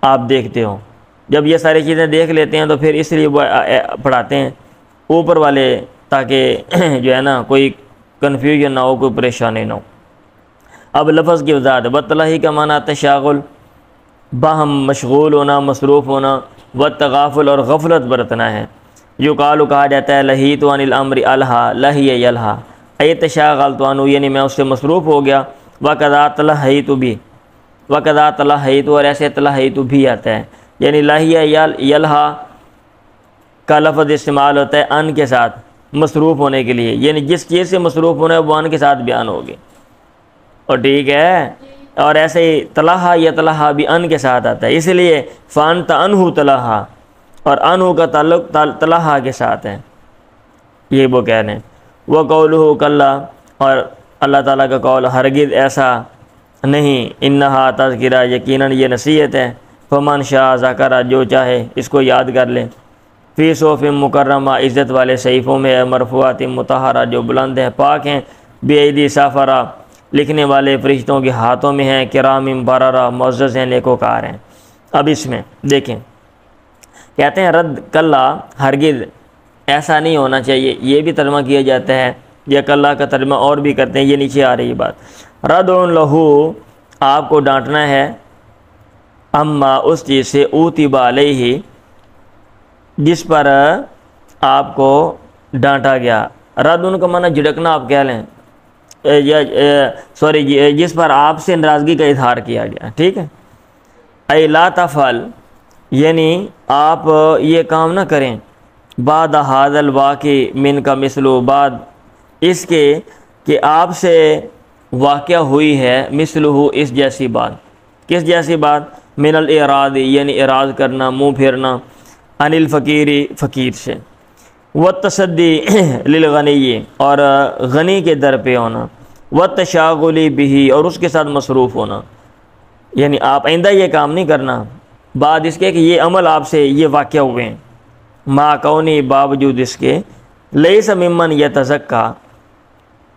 آپ دیکھتے ہو۔ جب یہ ساری چیزیں دیکھ لیتے ہیں تو پھر اس لیے وہ پڑھاتے ہیں اوپر والے، تاکہ جو ہے نا کوئی کنفیوژن نہ ہو، کوئی پریشانی نہ ہو۔ اب لفظ کی وضاحت، وتلہی کا معنی تشاغل باہم مشغول ہونا، مصروف ہونا، وتغافل اور غفلت برتنا ہے۔ یقال کہا جاتا ہے لہیت عن الامر الہا لہی یلہا، ای تشاغلت عنہ یعنی میں اس سے مصروف ہو گیا، وکذا تلہیت بھی، وکذا تلہیت اور ایسے تلہیت بھی آتا ہے، یعنی لہی یلہا کا لفظ استعمال ہوتا ہے ان کے ساتھ مصروف ہونے کے لیے، یعنی جس چیز سے مصروف ہونا ہے وہ ان کے ساتھ بیان ہوگی، اور ٹھیک ہے۔ اور ایسے ہی تلہا یا تلہا بھی ان کے ساتھ آتا ہے، اس لیے فانت عنہ تلہا، اور عنہ کا تعلق تلہا کے ساتھ ہے، یہ وہ کہہ رہے ہیں۔ وہ قولہ کلا، اور اللہ تعالیٰ کا قول ہرگز ایسا نہیں، انہا تذکرہ یقیناً یہ نصیحت ہے، فمن شاء ذکر جو چاہے اس کو یاد کر لے، فی صحف مکرمہ عزت والے صحیفوں میں ہے، مرفوعات مطہرہ جو بلند ہیں پاک ہیں، بایدی سفرہ لکھنے والے فرشتوں کے ہاتھوں میں ہیں، کرام بررہ معزز ہیں، نیکوکار ہیں۔ اب اس میں دیکھیں کہتے ہیں رد کلا ہرگز ایسا نہیں ہونا چاہیے، یہ بھی ترجمہ کیا جاتا ہے، یا کلا کا ترجمہ اور بھی کرتے ہیں، یہ نیچے آ رہی بات، رد لہو آپ کو ڈانٹنا ہے، اما اس چیز سے اوتب علیہ جس پر آپ کو ڈانٹا گیا، رد ان کا معنی جھڑکنا آپ کہہ لیں، جس پر آپ سے ناراضگی کا اظہار کیا گیا، ٹھیک ہے۔ اے لا تفعل یعنی آپ یہ کام نہ کریں، بعد ھذا الواقع من کا مثلو بعد اس کے کہ آپ سے واقعہ ہوئی ہے، مثلہ اس جیسی بات، کس جیسی بات، من الاعراض یعنی اعراض کرنا، منہ پھیرنا، عن الفقیری فقیر سے، والتصدی للغنی اور غنی کے در پہ ہونا، والتشاغل بہ اور اس کے ساتھ مصروف ہونا، یعنی آپ آئندہ یہ کام نہیں کرنا بعد اس کے کہ یہ عمل آپ سے یہ واقعہ ہوئے ہیں، ما کونی باوجود اس کے، لیس ممن یتزکا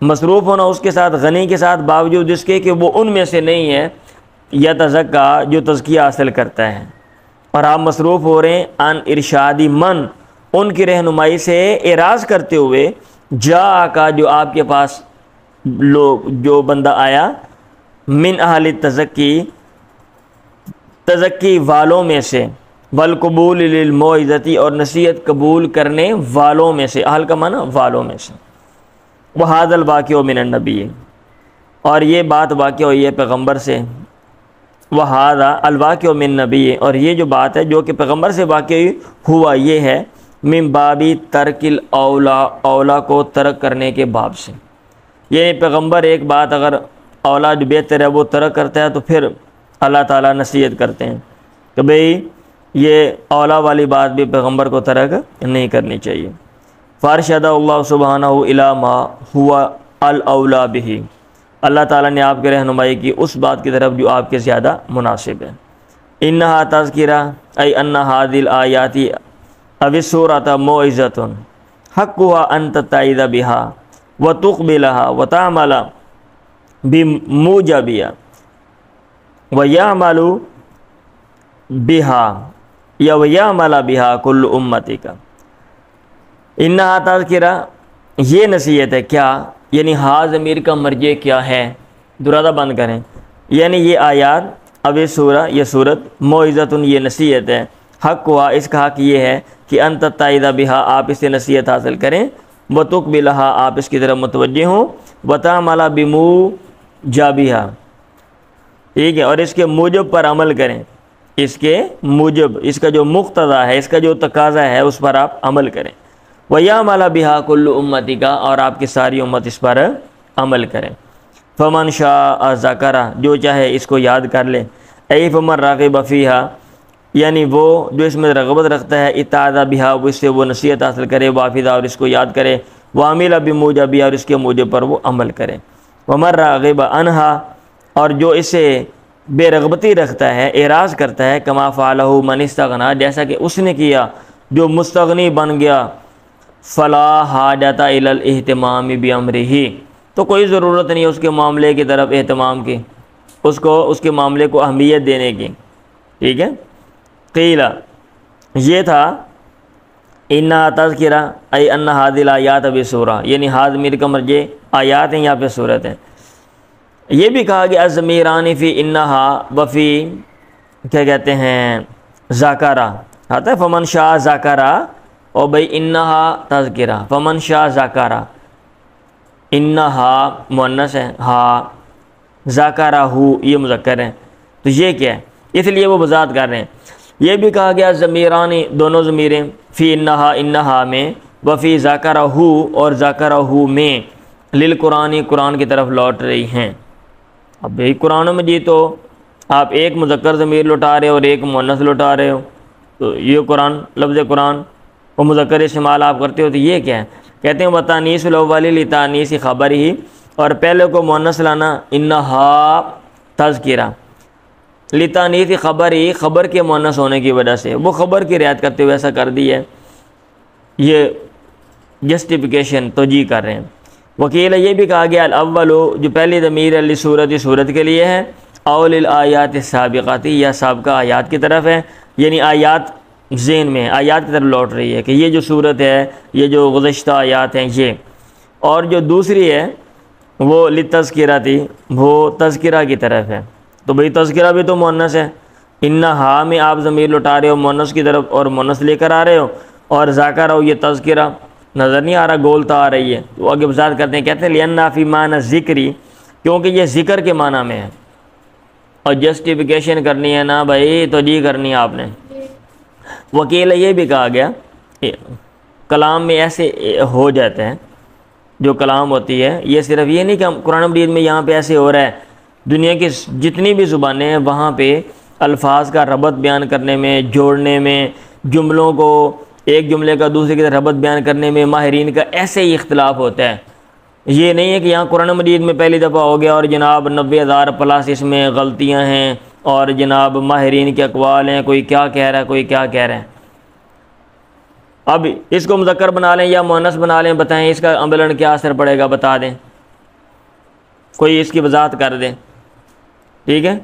مصروف ہونا اس کے ساتھ غنی کے ساتھ باوجود اس کے کہ وہ ان میں سے نہیں ہے یتزکا جو تزکیہ حاصل کرتا ہے، اور آپ مصروف ہو رہے ہیں ان ارشادی من ان کی رہنمائی سے اعراض کرتے ہوئے، جا کا جو آپ کے پاس لوگ جو بندہ آیا، من اہل تزکی والوں میں سے، والقبول للموعظتی اور نصیحت قبول کرنے والوں میں سے، اہل کا معنی والوں میں سے، وہذا الواقع من النبی اور یہ بات واقع ہوئی ہے پیغمبر سے، وہذا الواقع من نبی اور یہ جو بات ہے جو کہ پیغمبر سے واقع ہوا یہ ہے، من بابی ترک الاولا اولا کو ترک کرنے کے باب سے، یعنی پیغمبر ایک بات اگر اولا جو بہتر ہے وہ ترک کرتا ہے تو پھر اللہ تعالیٰ نصیحت کرتے ہیں کہ بھئی یہ اولا والی بات بھی پیغمبر کو ترک نہیں کرنی چاہیے۔ فارشد اللہ سبحانہ الی ما ہوا الاولا بہ اللہ تعالیٰ نے آپ کے رہنمائی کی اس بات کی طرف جو آپ کے زیادہ مناسب ہے۔ انہا تذکرہ ای ان ھذی الآیات او السورۃ موعظۃ حقھا ان تتعظ بها وتقبلها وتعمل بموجبها ويعمل بها یا ويعمل بها كل امتک۔ انہا تذکرہ یہ نصیحت ہے، کیا یعنی ہا ضمیر کا مرجع کیا ہے، درازہ بند کریں، یعنی یہ آیات اب سورہ یہ صورت موعظۃ یہ نصیحت ہے، حق ہوا اس کا حق یہ ہے کہ ان تتعظ بها آپ اس سے نصیحت حاصل کریں، وتقبلہا آپ اس کی طرف متوجہ ہوں، وتعمل بموجبہا ٹھیک ہے، اور اس کے موجب پر عمل کریں، اس کے موجب، اس کا جو مقتضا ہے، اس کا جو تقاضا ہے اس پر آپ عمل کریں۔ وَيَعْمَلَ بِهَا كُلُّ أُمَّتِكَ اور آپ کی ساری امت اس پر عمل کریں۔ فَمَنْ شَاءَ ذَكَرَ جو چاہے اس کو یاد کر لے، اَيْ فَمَنْ رَغِبَ فِيهَا یعنی وہ جو اس میں رغبت رکھتا ہے، اتعاذ بِهَا وہ اس سے وہ نصیحت حاصل کرے، وافدہ اور اس کو یاد کرے، وَعَمِلَ بِمُوجَبِهَا اور اس کے موجب پر وہ عمل کرے۔ وَمَنْ رَغِبَ عَنْهَا اور جو اسے بے رغبتی رکھتا ہے، اعراض کرتا ہے، کما فعلہ من استغنا جیسا کہ اس نے کیا جو مستغنی بن گیا، فلا حاجت الی الاہتمام بامرہ تو کوئی ضرورت نہیں اس کے معاملے کی طرف اہتمام کی، اس کے معاملے کو اہمیت دینے کی، ٹھیک ہے۔ قیل یہ تھا انہا تذکرہ ای ان ہذه الآیات بسورہ یعنی ہاذ میر کا مرجع آیات ہیں یا پہ صورت ہیں۔ یہ بھی کہا گیا الضمیران فی انہا وفی کیا کہتے ہیں ذاکرہ آتا ہے فمن شاء ذاکرہ اور بھئی انہا تذکرہ فمن شاء ذاکرہ انہا مؤنث ہے، ہا ذاکرہ ہو یہ مذکر ہے، تو یہ کیا ہے اس لیے وہ وضاحت کر رہے ہیں۔ یہ بھی کہا گیا ضمیرانی دونوں ضمیریں فی انہا میں وفی ذاکرہ ہو اور ذاکرہ ہو میں للقرآن قرآن کی طرف لوٹ رہی ہیں۔ اب بھئی قرآن مجید تو آپ ایک مذکر ضمیر لوٹا رہے ہو اور ایک مؤنث لوٹا رہے ہو، تو یہ قرآن لفظ قرآن وہ مذکر استعمال آپ کرتے ہو، تو یہ کیا ہے؟ کہتے ہیں وتانیث الاول لتانیث خبر ہی اور پہلے کو مؤنث لانا انہا تذکرہ لتانیث خبر ہی خبر کے مؤنث ہونے کی وجہ سے وہ خبر کی رعایت کرتے ہوئے ایسا کر دی ہے، یہ جسٹیفیکیشن توجیہ کر رہے ہیں۔ وکیل یہ بھی کہا گیا الاول جو پہلی ضمیر صورت کے لیے ہے، اول الآیات السابقاتی یا سابقہ آیات کی طرف ہے، یعنی آیات ذہن میں آیات کی طرف لوٹ رہی ہے کہ یہ جو صورت ہے یہ جو گزشتہ آیات ہیں یہ، اور جو دوسری ہے وہ لتذکرہ تھی وہ تذکرہ کی طرف ہے، تو بھئی تذکرہ بھی تو مؤنث ہے، انہا میں آپ ضمیر لوٹا رہے ہو مؤنث کی طرف اور مؤنث لے کر آ رہے ہو، اور ذاکرہ ہو یہ تذکرہ نظر نہیں آ رہا گولتا آ رہی ہے، وہ آگے وضاحت کرتے ہیں، کہتے ہیں لِأَنَّا فِي معنی ذکری کیونکہ یہ ذکر کے معنی میں ہے، اور جسٹیفیکیشن کرنی ہے نا بھائی توجیہ کرنی ہے آپ نے۔ وکیل یہ بھی کہا گیا کلام میں ایسے ہو جاتے ہیں جو کلام ہوتی ہے، یہ صرف یہ نہیں کہ ہم قرآن مجید میں یہاں پہ ایسے ہو رہا ہے، دنیا کی جتنی بھی زبانیں ہیں وہاں پہ الفاظ کا ربط بیان کرنے میں، جوڑنے میں، جملوں کو ایک جملے کا دوسرے کی طرف ربط بیان کرنے میں ماہرین کا ایسے ہی اختلاف ہوتا ہے۔ یہ نہیں ہے کہ یہاں قرآن مجید میں پہلی دفعہ ہو گیا اور جناب 90,000 پلس اس میں غلطیاں ہیں اور جناب ماہرین کے اقوال ہیں، کوئی کیا کہہ رہا ہے کوئی کیا کہہ رہا ہے۔ اب اس کو مذکر بنا لیں یا مؤنث بنا لیں، بتائیں اس کا عملاً کیا اثر پڑے گا، بتا دیں، کوئی اس کی وضاحت کر دیں، ٹھیک ہے۔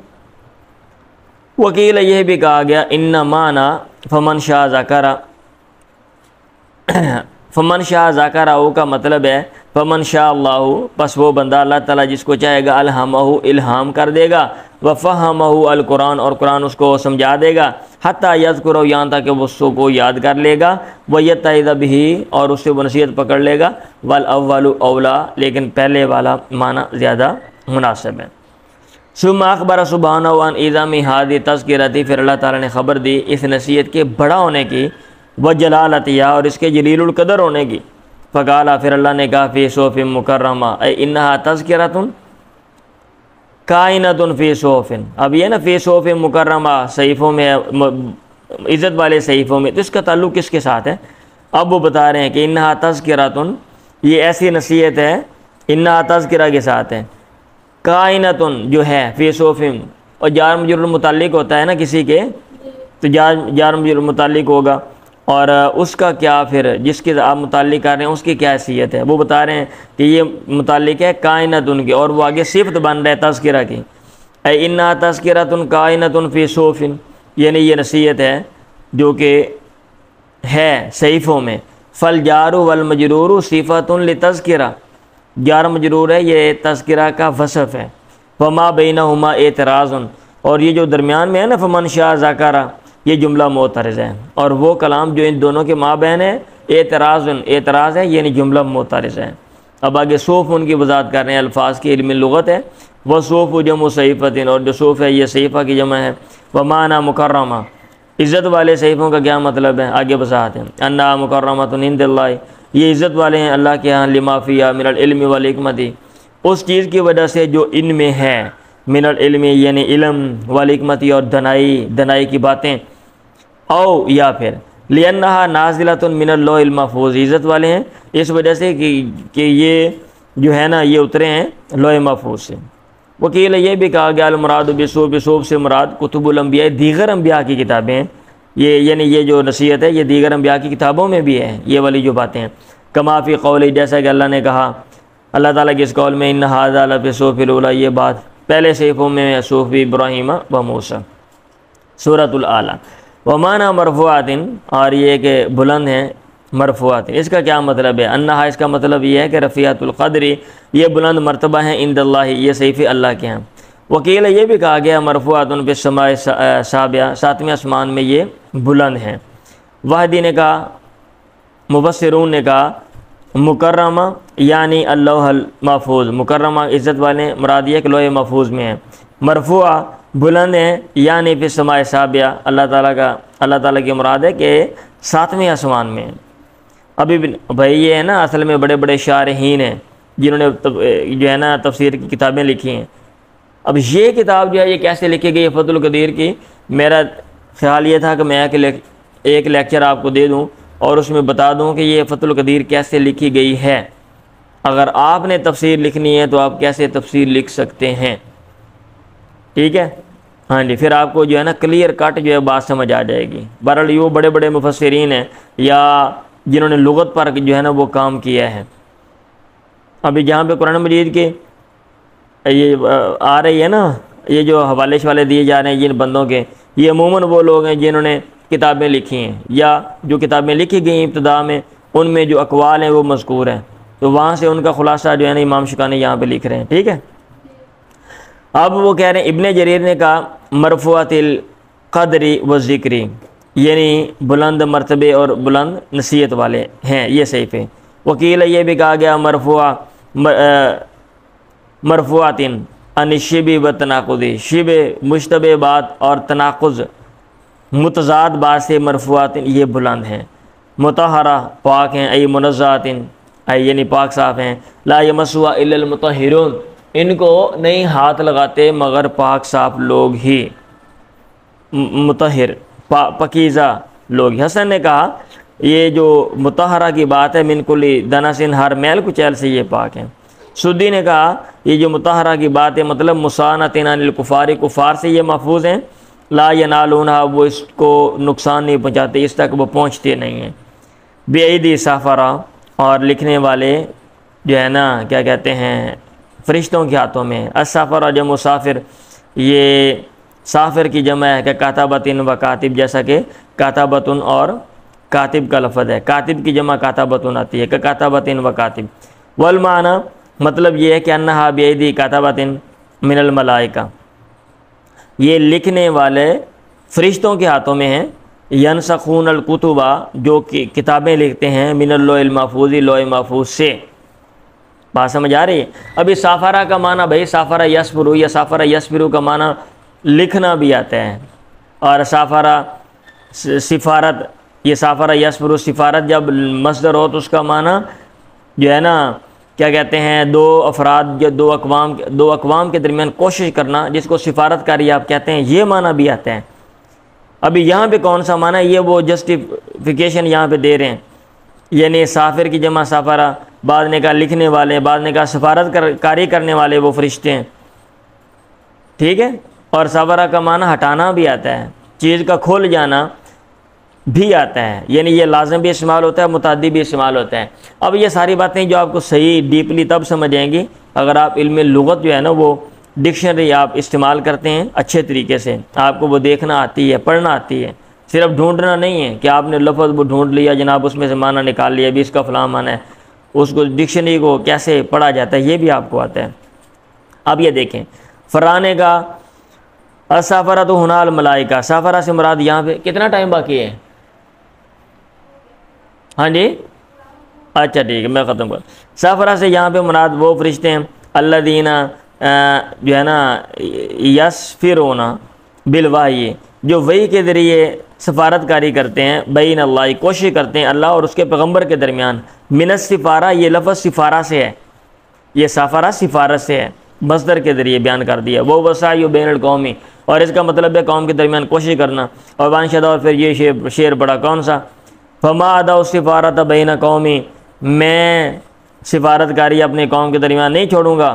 وکیل یہ بھی کہا گیا ان معنی فمن شاء ذکر فمن شاء ذکرہ کا مطلب ہے فمن شاء اللہ پس وہ بندہ اللہ تعالیٰ جس کو چاہے گا الہمہ الہام کر دے گا، وفہمہ القرآن اور قرآن اس کو سمجھا دے گا، حتیٰ یذکرہ یہاں تک کہ وہ اس کو یاد کر لے گا، ویتعظ بہ اور اس سے وہ نصیحت پکڑ لے گا، والاول اولا لیکن پہلے والا معنی زیادہ مناسب ہے۔ ثم اخبر سبحانہ عن اعظم ہذہ تذکرۃ پھر اللہ تعالیٰ نے خبر دی اس نصیحت کے بڑا ہونے کی، وجلالتہا اور اس کے جلیل القدر ہونے کی، فقالا پھر اللہ نے کہا فی صحف مکرمہ اے انہا تذکرۃ کائنۃ فی صحف، اب یہ نا فی صحف مکرمہ صحیفوں میں عزت والے صحیفوں میں، تو اس کا تعلق کس کے ساتھ ہے؟ اب وہ بتا رہے ہیں کہ انہا تذکرۃ یہ ایسی نصیحت ہے انہا تذکرہ کے ساتھ ہے، کائنۃ جو ہے فی صحف اور جار مجرور متعلق ہوتا ہے نا کسی کے تو جار مجرور متعلق ہوگا، اور اس کا کیا پھر جس کے آپ متعلق کر رہے ہیں اس کی کیا حیثیت ہے، وہ بتا رہے ہیں کہ یہ متعلق ہے کائنۃ ان کی، اور وہ آگے صفت بن رہا ہے تذکرہ کی، اے انہا تذکرۃ کائنۃ فی صحف یعنی یہ نصیحت ہے جو کہ ہے صحیفوں میں، فالجار والمجرور صفۃ لتذکرہ جار مجرور ہے یہ تذکرہ کا وصف ہے، وما بینہما اعتراض اور یہ جو درمیان میں ہے نا فمن شاء ذکرہ یہ جملہ معترض ہے، اور وہ کلام جو ان دونوں کے مابین ہے اعتراض ہے یعنی جملہ معترض ہے۔ اب آگے صوف ان کی وضاحت کر رہے ہیں، الفاظ کی علم لغت ہے۔ وہ صوف جمع صحیفۃ، اور جو صوف ہے یہ صحیفہ کی جمع ہے۔ وہ معنی مکرمہ، عزت والے صحیفوں کا کیا مطلب ہے؟ آگے وضاحت ہے۔ انہا مکرمۃ عند اللہ، یہ عزت والے ہیں اللہ کے ہاں، لما فیہا من العلم والحکمت، اس چیز کی وجہ سے جو ان میں ہے، من العلم یعنی علم، والحکمت اور دنائی کی باتیں، او یا پھر لأنہا نازلۃ من اللوح المحفوظ، عزت والے ہیں اس وجہ سے کہ یہ جو ہے نا یہ اترے ہیں لوح محفوظ سے۔ وکیل یہ بھی کہا گیا المراد بصوف سے مراد کتب الانبیاء، دیگر انبیاء کی کتابیں ہیں، یہ یعنی یہ جو نصیحت ہے یہ دیگر انبیاء کی کتابوں میں بھی ہے یہ والی جو باتیں ہیں۔ کما فی قولی، جیسا کہ اللہ نے کہا اللہ تعالیٰ کے اس قول میں، ان ھذا لفی صحف الاولیٰ، یہ بات پہلے صحیفوں میں ہے، صحف ابراہیم و موسیٰ، سورۃ الاعلیٰ۔ ومعنی مرفوعات، اور یہ کہ بلند ہیں، مرفوعات اس کا کیا مطلب ہے؟ انہا، اس کا مطلب یہ ہے کہ رفیعۃ القدر، یہ بلند مرتبہ ہیں، عند اللہ، یہ صحیفے اللہ کے ہیں۔ وکیل یہ بھی کہا گیا مرفوعات فی السماء السابعہ، ساتویں آسمان میں یہ بلند ہیں۔ وحدی نے کہا، مفسرون نے کہا مکرمہ یعنی اللوح المحفوظ، مکرمہ عزت والے، مراد یہ کہ لوح محفوظ میں ہیں۔ مرفوعہ بلند ہیں یعنی فی السماء السابعہ، اللہ تعالیٰ کی مراد ہے کہ ساتویں آسمان میں ہیں۔ ابھی بھائی یہ ہے نا اصل میں بڑے بڑے شارحین ہیں جنہوں نے جو ہے نا تفسیر کی کتابیں لکھی ہیں۔ اب یہ کتاب جو ہے یہ کیسے لکھی گئی ہے فتح القدیر کی، میرا خیال یہ تھا کہ میں ایک لیکچر آپ کو دے دوں اور اس میں بتا دوں کہ یہ فتح القدیر کیسے لکھی گئی ہے۔ اگر آپ نے تفسیر لکھنی ہے تو آپ کیسے تفسیر لکھ سکتے ہیں، ٹھیک ہے؟ ہاں جی، پھر آپ کو جو ہے نا کلیئر کٹ جو ہے بات سمجھ آ جائے گی۔ بہرحال یہ بڑے بڑے مفسرین ہیں یا جنہوں نے لغت پر جو ہے نا وہ کام کیا ہے۔ ابھی جہاں پہ قرآن مجید کے یہ آ رہی ہے نا، یہ جو حوالے شوالے دیے جا رہے ہیں جن بندوں کے، یہ عموماً وہ لوگ ہیں جنہوں نے کتابیں لکھی ہیں، یا جو کتابیں لکھی گئی ہیں ابتدا میں ان میں جو اقوال ہیں وہ مذکور ہیں، تو وہاں سے ان کا خلاصہ جو ہے نا امام شوکانی یہاں پہ لکھ رہے ہیں، ٹھیک ہے؟ اب وہ کہہ رہے ہیں ابن جریر نے کہا مرفوعۃ القدری و ذکری، یعنی بلند مرتبے اور بلند نصیحت والے ہیں یہ صحیفے۔ وکیل یہ بھی کہا گیا مرفوعات عن الشبہ و تناقض، شبہ مشتبہ بات اور تناقض متضاد بات سے مرفوعات یہ بلند ہیں۔ مطہرہ پاک ہیں، ای منزہات یعنی پاک صاف ہیں، لا یمسها الا المطہرون، ان کو نہیں ہاتھ لگاتے مگر پاک صاف لوگ ہی، مطہر پاکیزہ لوگ۔ حسن نے کہا یہ جو مطہرہ کی بات ہے من کل دنس، ہر میل کچیل سے یہ پاک ہیں۔ سدی نے کہا یہ جو مطہرہ کی بات ہے مطلب مصانۃ عن الکفار، کفار سے یہ محفوظ ہیں، لا ینالونہا، وہ اس کو نقصان نہیں پہنچاتے، اس تک وہ پہنچتے نہیں ہیں۔ بِأَیْدِی سَفَرَہ، اور لکھنے والے جو ہے نا کیا کہتے ہیں فرشتوں کے ہاتھوں میں۔ السفر جو مسافر، یہ سافر کی جمع ہے کہ کاتبۃ و کاتب، جیسا کہ کاتبۃ اور کاتب کا لفظ ہے، کاتب کی جمع کاتبۃ آتی ہے کہ کاتبۃ و کاتب۔ والمعنی، مطلب یہ ہے کہ انہا بیدی کاتبۃ من الملائکہ، یہ لکھنے والے فرشتوں کے ہاتھوں میں ہیں۔ ینسخون الکتب، جو کہ کتابیں لکھتے ہیں، من اللوح المحفوظ، لوح محفوظ سے۔ بات سمجھ آ رہی ہے؟ ابھی سافرہ کا معنی بھائی سافرہ یسفرو یا سافرہ یسفرو کا معنی لکھنا بھی آتا ہے، اور سافرہ سفارت، یہ سافرہ یسفرو سفارت جب مصدر ہو تو اس کا معنی جو ہے نا کیا کہتے ہیں دو افراد یا دو اقوام کے درمیان کوشش کرنا، جس کو سفارت کاری آپ کہتے ہیں، یہ معنی بھی آتا ہے۔ ابھی یہاں پہ کون سا معنی ہے، یہ وہ جسٹیفیکیشن یہاں پہ دے رہے ہیں، یعنی سافر کی جمع سافرہ، بعد نے کہا لکھنے والے، بعد نے کہا سفارت کاری کرنے والے وہ فرشتے ہیں، ٹھیک ہے؟ اور سافرہ کا معنی ہٹانا بھی آتا ہے، چیز کا کھل جانا بھی آتا ہے، یعنی یہ لازم بھی استعمال ہوتا ہے، متعدی بھی استعمال ہوتا ہے۔ اب یہ ساری باتیں جو آپ کو صحیح ڈیپلی تب سمجھ آئیں گی اگر آپ علم لغت جو ہے نا وہ ڈکشنری آپ استعمال کرتے ہیں اچھے طریقے سے، آپ کو وہ دیکھنا آتی ہے، پڑھنا آتی ہے، صرف ڈھونڈنا نہیں ہے کہ آپ نے لفظ وہ ڈھونڈ لیا جناب اس میں سے معنی نکال لیا، ابھی اس کا فلاں معنی ہے، اس کو ڈکشنری کو کیسے پڑھا جاتا ہے یہ بھی آپ کو آتا ہے۔ اب یہ دیکھیں فرانے کا السافرہ تو ہنال ملائکہ، سافرہ سے مراد یہاں پہ کتنا ٹائم باقی ہے؟ ہاں جی اچھا ٹھیک ہے میں ختم کر. سفرہ سے یہاں پہ مراد وہ فرشتے ہیں الذین جو ہے نا یسفرون بالوحی جو وحی کے ذریعے سفارت کاری کرتے ہیں بین اللہ کوشش کرتے ہیں اللہ اور اس کے پیغمبر کے درمیان. من السفارہ یہ لفظ سفارہ سے ہے, یہ سفارہ سفارت سے ہے, مصدر کے ذریعے بیان کر دیا. وہ وسعی بین القومی اور اس کا مطلب ہے قوم کے درمیان کوشش کرنا. اور وانشدہ اور پھر یہ شعر پڑا کون سا فما ادا السفارت بین قومی میں سفارت کاری اپنے قوم کے درمیان نہیں چھوڑوں گا.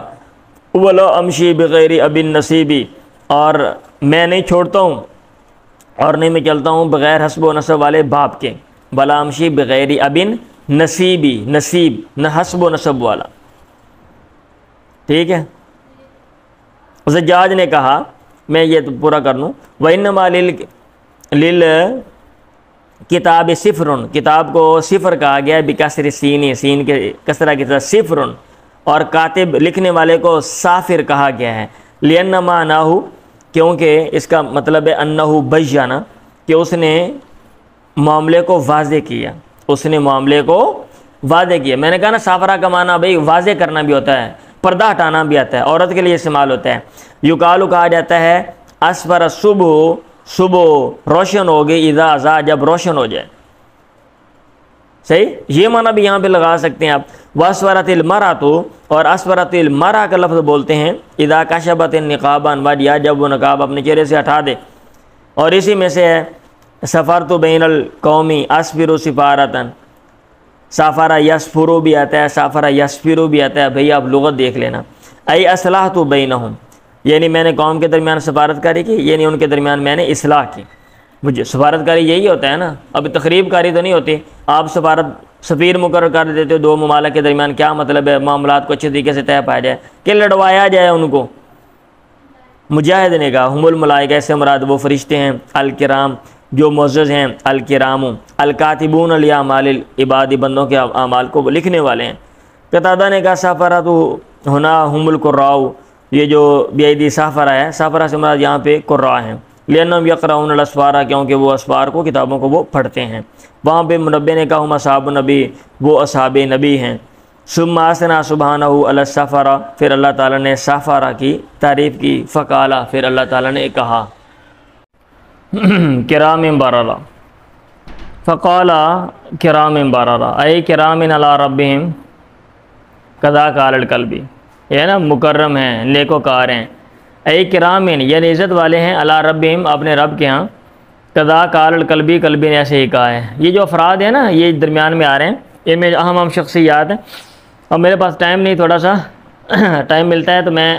ولا امشی بغیر ابن نصیبی اور میں نہیں چھوڑتا ہوں اور نہیں میں چلتا ہوں بغیر حسب و نسب والے باپ کے. ولا امشی بغیر ابن نصیبی نصیب نہ حسب و نسب والا. ٹھیک ہے. زجاج نے کہا میں یہ تو پورا کر لوں وَإِنَّمَا لِل کتاب صفرن کتاب کو صفر کہا گیا ہے بکسر سین سین کے کسرہ کی طرح صفرن اور کاتب لکھنے والے کو سافر کہا گیا ہے. لِأَنَّمَا نَاہُ کیونکہ اس کا مطلب ہے انہو بیانہ کہ اس نے معاملے کو واضح کیا, اس نے معاملے کو واضح کیا. میں نے کہا نا سافرہ کا معنی بھئی واضح کرنا بھی ہوتا ہے, پردہ ہٹانا بھی آتا ہے, عورت کے لیے استعمال ہوتا ہے. یقالو کہا جاتا ہے اسفر صبح صبح روشن ہوگی اذا ازا جب روشن ہو جائے. صحیح یہ معنی بھی یہاں پہ لگا سکتے ہیں آپ. واسورت المرأۃ اور اسورت المرأۃ کا لفظ بولتے ہیں اذا کشفت النقاب عن وجہہا جب وہ نقاب اپنے چہرے سے ہٹا دے. اور اسی میں سے ہے سفرت بین القومی اسفر سفارتا سافرہ یسفرو بھی آتا ہے سافرہ یسفرو بھی آتا ہے. بھئی آپ لغت دیکھ لینا. ای اصلاحت بینہم یعنی میں نے قوم کے درمیان سفارت کاری کی یعنی ان کے درمیان میں نے اصلاح کی. مجھے سفارت کاری یہی ہوتا ہے نا, ابھی تقریب کاری تو نہیں ہوتی. آپ سفیر مقرر کر دیتے ہو دو ممالک کے درمیان, کیا مطلب ہے معاملات کو اچھے طریقے سے طے پایا جائے کہ لڑوایا جائے ان کو. مجاہد نے کہا ہم الملائکہ سے مراد وہ فرشتے ہیں الکرام جو معزز ہیں, الکرام الکاتبون لِاعْمَالِ العباد بندوں کے اعمال کو لکھنے والے ہیں. قتادہ نے کہا سافرۃ ہنا ہم القراء یہ جو بیعیدی سافرہ ہے سافرہ سے مراد یہاں پہ قراء ہیں. لأنہم یقرؤون الاسفار کیونکہ وہ اسفار کو کتابوں کو وہ پڑھتے ہیں. وہاں پہ منبع نے کہا ہم اصحاب نبی وہ اصحاب نبی ہیں. ثم اثنى سبحانہ علی السفرہ پھر اللہ تعالیٰ نے سافرہ کی تعریف کی. فقالا پھر اللہ تعالیٰ نے کہا کرام بررہ فقالا کرام بررہ اے کرام علی ربہم کذا قال القلبی یہ نا مکرم ہیں نیکوکار ہیں. اے کرامین یعنی عزت والے ہیں علی ربہم اپنے رب کے ہاں. کذا قال القلبی قلبی نے ایسے ہی کہا ہے. یہ جو افراد ہیں نا یہ درمیان میں آ رہے ہیں ان میں اہم شخصیات ہیں. اب میرے پاس ٹائم نہیں, تھوڑا سا ٹائم ملتا ہے تو میں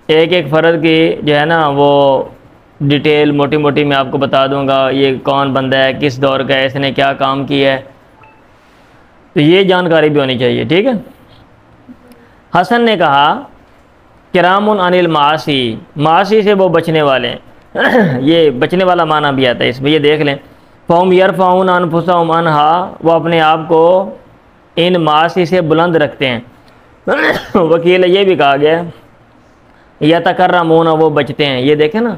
ایک ایک فرد کی جو ہے نا وہ ڈیٹیل موٹی موٹی میں آپ کو بتا دوں گا. یہ کون بندہ ہے, کس دور کا ہے, اس نے کیا کام کیا ہے, تو یہ جانکاری بھی ہونی چاہیے. ٹھیک ہے. حسن نے کہا کرام عن المعاصی معاصی سے وہ بچنے والے ہیں. یہ بچنے والا معنی بھی آتا ہے اس میں, یہ دیکھ لیں. فہم یرفعون انفسہم عنہا وہ اپنے آپ کو ان معاصی سے بلند رکھتے ہیں. وکیل یہ بھی کہا گیا یتکرمون وہ بچتے ہیں. یہ دیکھیں نا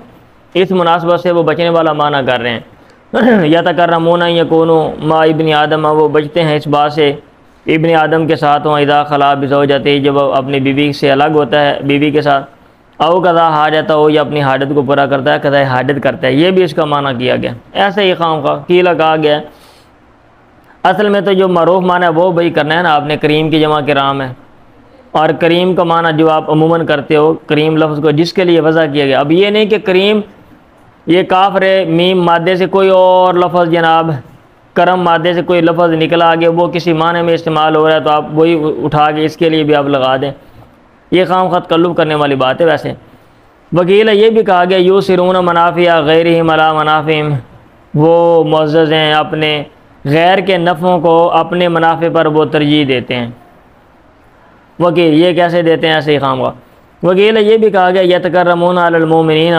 اس مناسبت سے وہ بچنے والا معنی کر رہے ہیں. یتکرمون یکونوا مع ابن آدم وہ بچتے ہیں اس بات سے ابن آدم کے ساتھ ہوں. اذا خلا بزوجتہ جب وہ اپنی بیوی سے الگ ہوتا ہے بیوی کے ساتھ. او قضا حاجت ہو یا اپنی حاجت کو پورا کرتا ہے, قضا حاجت کرتا ہے. یہ بھی اس کا معنی کیا گیا. ایسے ہی خام خواہ کیلا کہا گیا. اصل میں تو جو معروف معنی ہے وہ بھئی کرنا ہے نا آپ نے. کریم کی جمع کرام ہے اور کریم کا معنی جو آپ عموماً کرتے ہو کریم لفظ کو جس کے لیے وضع کیا گیا. اب یہ نہیں کہ کریم یہ کاف رے میم مادے سے کوئی اور لفظ جناب کرم مادے سے کوئی لفظ نکلا آگے وہ کسی معنی میں استعمال ہو رہا ہے تو آپ وہی اٹھا کے اس کے لیے بھی آپ لگا دیں. یہ خام خواہ تکلف کرنے والی بات ہے. ویسے وکیل یہ بھی کہا گیا یوسرون منافع غیرہم علی منافعہم وہ معزز ہیں اپنے غیر کے نفعوں کو اپنے منافع پر وہ ترجیح دیتے ہیں. وکیل یہ کیسے دیتے ہیں ایسے ہی خام خواہ. وکیل یہ بھی کہا گیا یتکرمون علی المؤمنین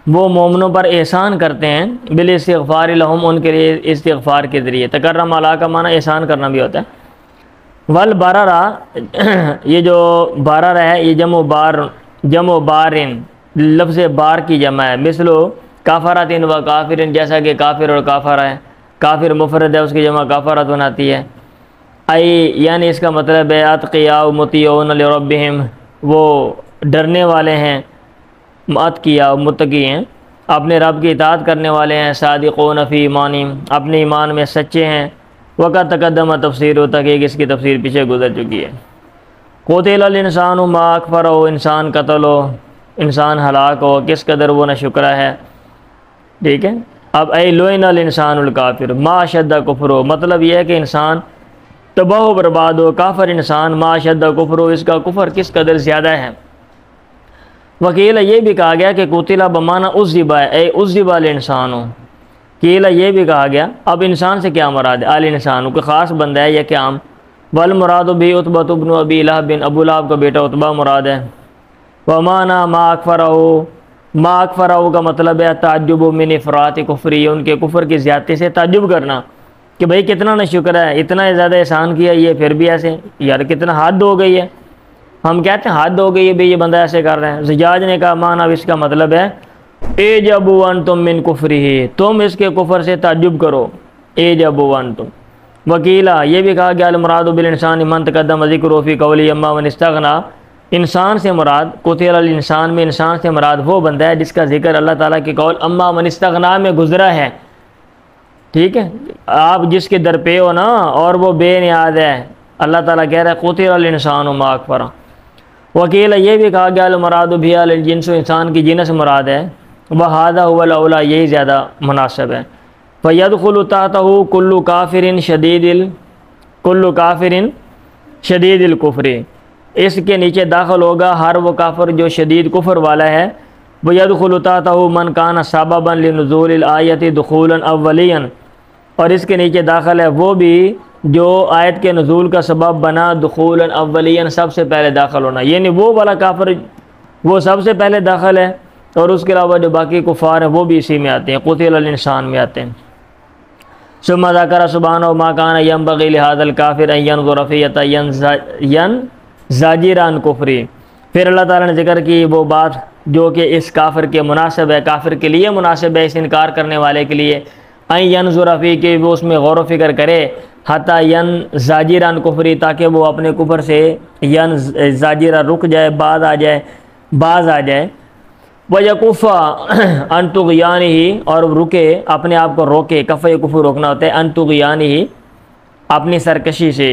وہ مومنوں پر احسان کرتے ہیں بالاستغفار لہم ان کے لیے استغفار کے ذریعے. تکرم علی کا معنی احسان کرنا بھی ہوتا ہے. والبررہ یہ جو بررہ ہے یہ جمع بارن لفظ بار کی جمع ہے. مثلو کافراتن و کافرن جیسا کہ کافر اور کافر ہے. کافر مفرد ہے، اس کی جمع کافرۃ آتی ہے۔ یعنی اس کا مطلب ہے اتقیاء مطیعون لربہم، وہ ڈرنے والے ہیں، اتقیاء متقی ہیں، اپنے رب کی اطاعت کرنے والے ہیں، صادقون فی ایمانہم، اپنے ایمان میں سچے ہیں۔ وقت تقدم تفسیر تحقیق اس کی تفسیر پیچھے گزر چکی ہے۔ قتل الانسان ما اکفرہ، انسان قتل ہو، انسان ہلاک ہو، کس قدر وہ ناشکرا ہے، ٹھیک ہے۔ اب اے لعن الانسان الکافر ما اشد کفرہ، مطلب یہ ہے کہ انسان تباہ و برباد ہو، کافر انسان، ما اشد کفرہ، اس کا کفر کس قدر زیادہ ہے۔ وکیل یہ بھی کہا گیا کہ قتل بمعنی عذب ہے، اے عذب الانسان، قیل یہ بھی کہا گیا اب انسان سے کیا مراد ہے، الانسان کوئی خاص بندہ ہے یا کیا عام، والمراد بھی عتبہ بن ابی لہب، ابو لہب کا بیٹا عتبہ مراد ہے۔ ومعنی ما اکفرہ، ما اکفرہ کا مطلب ہے تعجب من افراط کفری، ان کے کفر کی زیادتی سے تعجب کرنا کہ بھئی کتنا ناشکر ہے، اتنا زیادہ احسان کیا یہ پھر بھی ایسے، یار کتنا حد ہو گئی ہے۔ ہم کہتے ہیں حد ہو گئی ہے بھئی یہ بندہ ایسے کر رہے ہیں۔ زجاج نے کہا معنی اب اس کا مطلب ہے اعجبوا انتم من کفرہ، تم اس کے کفر سے تعجب کرو، اعجبوا انتم۔ وکیلا یہ بھی کہا گیا المراد بالانسان من تقدم ذکرہ فی قولی اما من استغنی، انسان سے مراد قتل الانسان میں انسان سے مراد وہ بندہ ہے جس کا ذکر اللہ تعالیٰ کے قول اما من استغنی میں گزرا ہے، ٹھیک ہے۔ آپ جس کے در پہ ہو نا اور وہ بے نیاز ہے، اللہ تعالیٰ کہہ رہا ہے قتل الانسان ما اکفرہ۔ وکیل یہ بھی کہا گیا المراد بھی الجنس، انسان کی جنس مراد ہے، وہذا هو الاولی، یہی زیادہ مناسب ہے۔ فیدخل تحتہ کل کافر شدید الکفر، اس کے نیچے داخل ہوگا ہر وہ کافر جو شدید کفر والا ہے۔ ویدخل تحتہ من کان سببا لنزول الآیت دخولا اولیا، اور اس کے نیچے داخل ہے وہ بھی جو آیت کے نزول کا سبب بنا دخولا اولیا، سب سے پہلے داخل ہونا، یعنی وہ والا کافر وہ سب سے پہلے داخل ہے، اور اس کے علاوہ جو باقی کفار ہیں وہ بھی اسی میں آتے ہیں، قتل الانسان میں آتے ہیں۔ ثم ذکر سبحانہ ما کان ینبغی لہذا الکافر ان ینظر فی زاجر عن کفری، پھر اللہ تعالیٰ نے ذکر کی وہ بات جو کہ اس کافر کے مناسب ہے، کافر کے لیے مناسب ہے، اس انکار کرنے والے کے لیے، ان ینظر فی، کہ وہ اس میں غور و فکر کرے، حتی زاجر عن کفری، تاکہ وہ اپنے کفر سے زاجر رک جائے، باز آ جائے، وَيَكُفَّ عَن طُغْيَانِهِ، اور رکے اپنے آپ کو روکے، کفہ کفر روکنا ہوتا ہے، عن طُغْيَانِهِ اپنی سرکشی سے،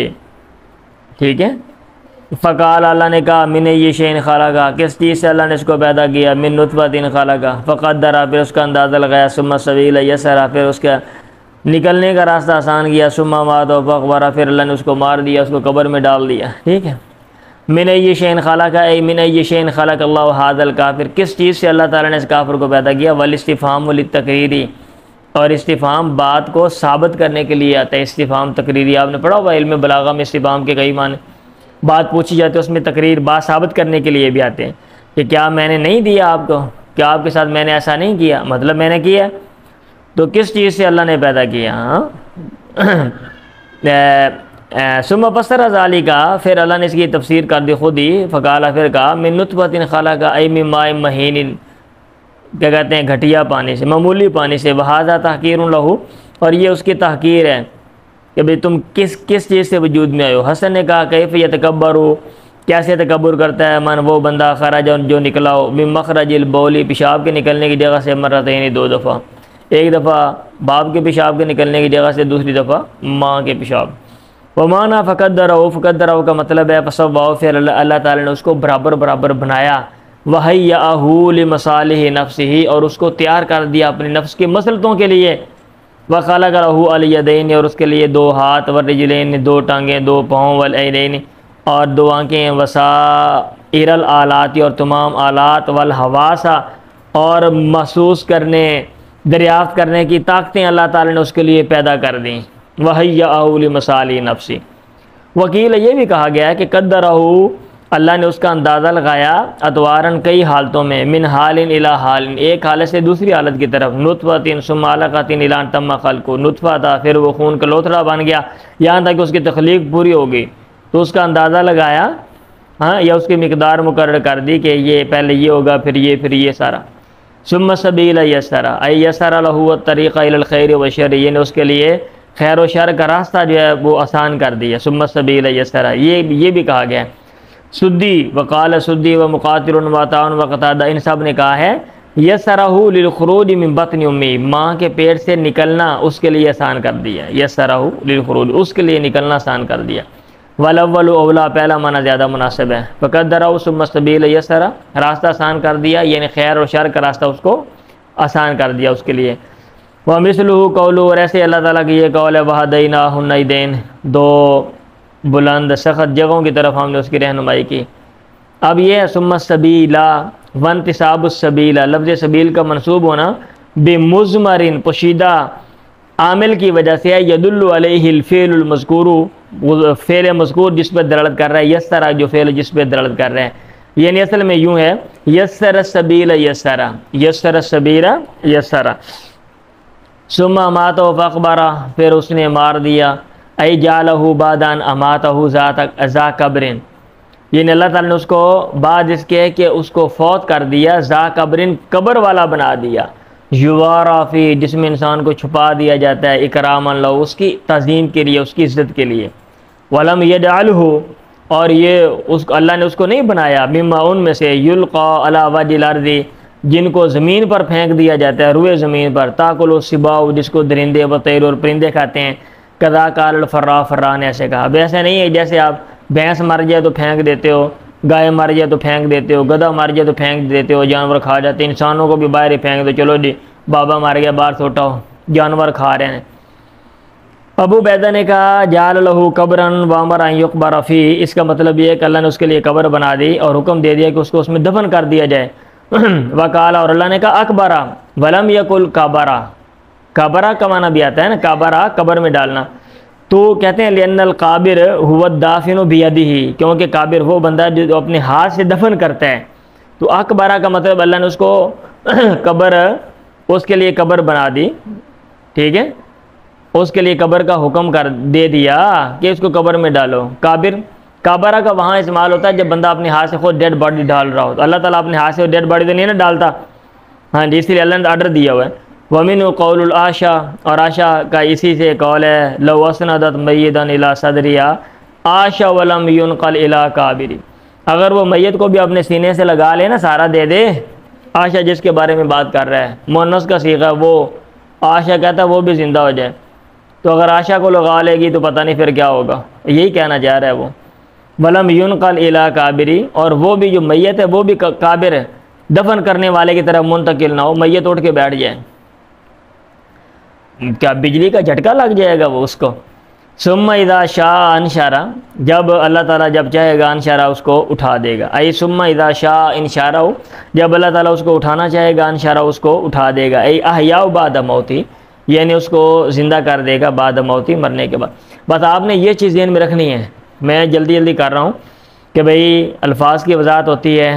ٹھیک ہے۔ فقال، اللہ نے کہا من ای شیء خلقہ، کس چیز سے اللہ نے اس کو پیدا کیا، من نطفۃ خلقہ، فقدر، پھر اس کا اندازہ لگایا، ثم السبیل یسرہ، پھر اس کا نکلنے کا راستہ آسان کیا، ثم اماتہ فاقبرہ، پھر اللہ نے اس کو مار دیا، اس کو قبر میں ڈال دیا، ٹھیک ہے۔ من ای شیء خلقہ، ای من ای شیء خلق اللہ ھذا الکافر، کس چیز سے اللہ تعالیٰ نے اس کافر کو پیدا کیا، والاستفہام للتقریری، اور استفہام بات کو ثابت کرنے کے لیے آتا ہے، استفہام تقریری، آپ نے پڑھا ہوا علم بلاغہ میں استفہام کے کئی معنی، بات پوچھی جاتی ہے اس میں تقریر، بات ثابت کرنے کے لیے بھی آتے ہیں کہ کیا میں نے نہیں دیا آپ کو، کیا آپ کے ساتھ میں نے ایسا نہیں کیا، مطلب میں نے کیا، تو کس چیز سے اللہ نے پیدا کیا، ثم فسر ذالک، پھر اللہ نے اس کی تفسیر کر دی خود ہی، فقال، پھر کہا من نطفۃ خلقہ، ای من ماء مہین، کیا کہتے ہیں گھٹیا پانی سے، معمولی پانی سے، وہذا تحقیر لہ، اور یہ اس کی تحقیر ہے کہ بھئی تم کس چیز سے وجود میں آئے ہو۔ حسن نے کہا کیف یتکبر، کیسے تکبر کرتا ہے، من وہ بندہ خرج جو نکلا ہو، من مخرج البول، پیشاب کے نکلنے کی جگہ سے، مرتین، دو دفعہ، ایک دفعہ باپ کے پیشاب کے نکلنے کی جگہ سے، دوسری دفعہ ماں کے پیشاب۔ ومانا فقدرہ کا مطلب ہے فسواہ، پھر اللہ تعالیٰ نے اس کو برابر بنایا، وہیّأہ لمصالح نفسہ، اور اس کو تیار کر دیا اپنے نفس کی مصلحتوں کے لیے، وخلق لہ الیدین، اور اس کے لیے دو ہاتھ، والرجلین، دو ٹانگیں، دو پاؤں، والعینین، اور دو آنکھیں، وسائر الآلات، اور تمام آلات، والحواس، اور محسوس کرنے، دریافت کرنے کی طاقتیں اللہ تعالیٰ نے اس کے لیے پیدا کر دیں، وَهَيَّأَهُ لِمَصَالِحِ نَفْسِهِ۔ وکیل یہ بھی کہا گیا ہے کہ قدرہ، اللہ نے اس کا اندازہ لگایا، ادوارن کئی حالتوں میں، من حال الی حال، ایک حالت سے دوسری حالت کی طرف، نطفۃ ثم علقۃ الی ان تم خلقہ، نطفہ تھا پھر وہ خون کا لوتھڑا بن گیا، یہاں تک کہ اس کی تخلیق پوری ہو گئی، تو اس کا اندازہ لگایا، یا اس کی مقدار مقرر کر دی کہ یہ پہلے یہ ہوگا، پھر یہ سارا۔ ثم السبیل یسرا ای یسر لہ الطریق الی الخیر والشر، یعنی اس کے لیے خیر و شر کا راستہ جو ہے وہ آسان کر دیا. ثم السبیل یسرا یہ بھی کہا گیا ہے. سدی وقال سدی و مقاتل و عطاء و قتادہ، ان سب نے کہا ہے یسرہ للخروج من بطن امی، ماں کے پیٹ سے نکلنا اس کے لیے آسان کر دیا. یسرہ للخروج، اس کے لیے نکلنا آسان کر دیا. والاول اولا، پہلا معنی زیادہ مناسب ہے. فقدرہ ثم السبیل یسرا، راستہ آسان کر دیا، یعنی خیر اور شر کا راستہ اس کو آسان کر دیا اس کے لیے. ومثلہ قولہ، اور ایسے اللہ تعالیٰ کی یہ قول ہے وہدیناہ النجدین، دو بلند سخت جگہوں کی طرف ہم نے اس کی رہنمائی کی. اب یہ ہے ثم السبیل وانتصاب السبیل، لفظ سبیل کا منصوب ہونا بمضمرن پوشیدہ عامل کی وجہ سے ہے. یدل علیہ الفعل المذکور، فعل مذکور جس پہ دلالت کر رہا ہے، یسرا جو فعل جس پہ دلالت کر رہا ہے. یعنی اصل میں یوں ہے یسر السبیل یسرا، یسر السبیل یسرا. ثم اماتہ فاقبرہ، پھر اس نے مار دیا. ای جعلہ بعد ان اماتہ ذا قبرن، یعنی اللہ تعالیٰ نے اس کو بعد اس کے کہ اس کو فوت کر دیا، ذا قبرن قبر والا بنا دیا. یوارا فی، جس میں انسان کو چھپا دیا جاتا ہے، اکراما لہ، اس کی تعظیم کے لیے، اس کی عزت کے لیے. ولم یجعلہ، اور یہ اللہ نے اس کو نہیں بنایا، مما ان میں سے یلقا علی وجہ الارض، جن کو زمین پر پھینک دیا جاتا ہے، روئے زمین پر. تاکل السباع، جس کو درندے و طیر اور پرندے کھاتے ہیں. کذا قال الفراء، فراء نے ایسے کہا. اب ایسے نہیں ہے جیسے آپ بھینس مر جائے تو پھینک دیتے ہو، گائے مر جائے تو پھینک دیتے ہو، گدھا مر جائے تو پھینک دیتے ہو، جانور کھا جاتے ہیں. انسانوں کو بھی باہر ہی پھینک دو، چلو جی بابا مر گیا باہر سوٹا ہو، جانور کھا رہے ہیں. ابو بیدہ نے کہا جعل لہ قبرا وامر ان یقبر فی، اس کا مطلب یہ ہے کہ اللہ نے اس کے لیے قبر بنا دی اور حکم دے دیا کہ اس کو اس میں دفن کر دیا جائے. وقال، اور اللہ نے کہا اکبرا ولم یقل کابرا، کابرا کا معنی بھی آتا ہے نا، کابرا قبر میں ڈالنا. تو کہتے ہیں لأن القابر هو الدافن بیدہ، کیونکہ قابر وہ بندہ جو اپنے ہاتھ سے دفن کرتا ہے. تو اکبرا کا مطلب اللہ نے اس کو قبر، اس کے لیے قبر بنا دی. ٹھیک ہے، اس کے لیے قبر کا حکم کر دے دیا کہ اس کو قبر میں ڈالو. کابرا کا وہاں استعمال ہوتا ہے جب بندہ اپنے ہاتھ سے خود ڈیڈ باڈی ڈال رہا ہو. تو اللہ تعالیٰ اپنے ہاتھ سے ڈیڈ باڈی تو نہیں نا ڈالتا، ہاں جی، اس لیے اللہ نے آرڈر دیا ہوا ہے. وَمِنْهُ قَوْلُ الْعَاشَا، اور عاشا کا اسی سے قول ہے لَوْ أَسْنَدَتْ مَيِّتًا إِلَىٰ صَدْرِهَا عَاشَ وَلَمْ يُنْقَلْ إِلَىٰ قَابِرٍ، اگر وہ میت کو بھی اپنے سینے سے لگا لے نا، سارا دے دے. عاشا جس کے بارے میں بات کر رہا ہے، مؤنث کا صیغہ وہ عاشا کہتا ہے، وہ بھی زندہ ہو جائے. تو اگر عاشا کو لگا لے گی تو پتہ نہیں پھر کیا ہوگا، یہی کہنا چاہ رہا ہے وہ. وَلَمْ يُنْقَلْ إِلَىٰ قَابِرٍ، اور وہ بھی جو میت ہے وہ بھی قابر ہے، دفن کرنے والے کی طرف منتقل نہ ہو، میت اٹھ کے بیٹھ جائے. کیا بجلی کا جھٹکا لگ جائے گا وہ اس کو. ثم اذا شاء انشرا، جب اللہ تعالیٰ جب چاہے گا انشرا اس کو اٹھا دے گا. ای ثم اذا شاء انشرا، جب اللہ تعالیٰ اس کو اٹھانا چاہے گا انشرا اس کو اٹھا دے گا. ای احیا بعد موتی، یعنی اس کو زندہ کر دے گا بعد موتی، مرنے کے بعد. بس آپ نے یہ چیز ذہن میں رکھنی ہے، میں جلدی کر رہا ہوں کہ بھئی الفاظ کی وضاحت ہوتی ہے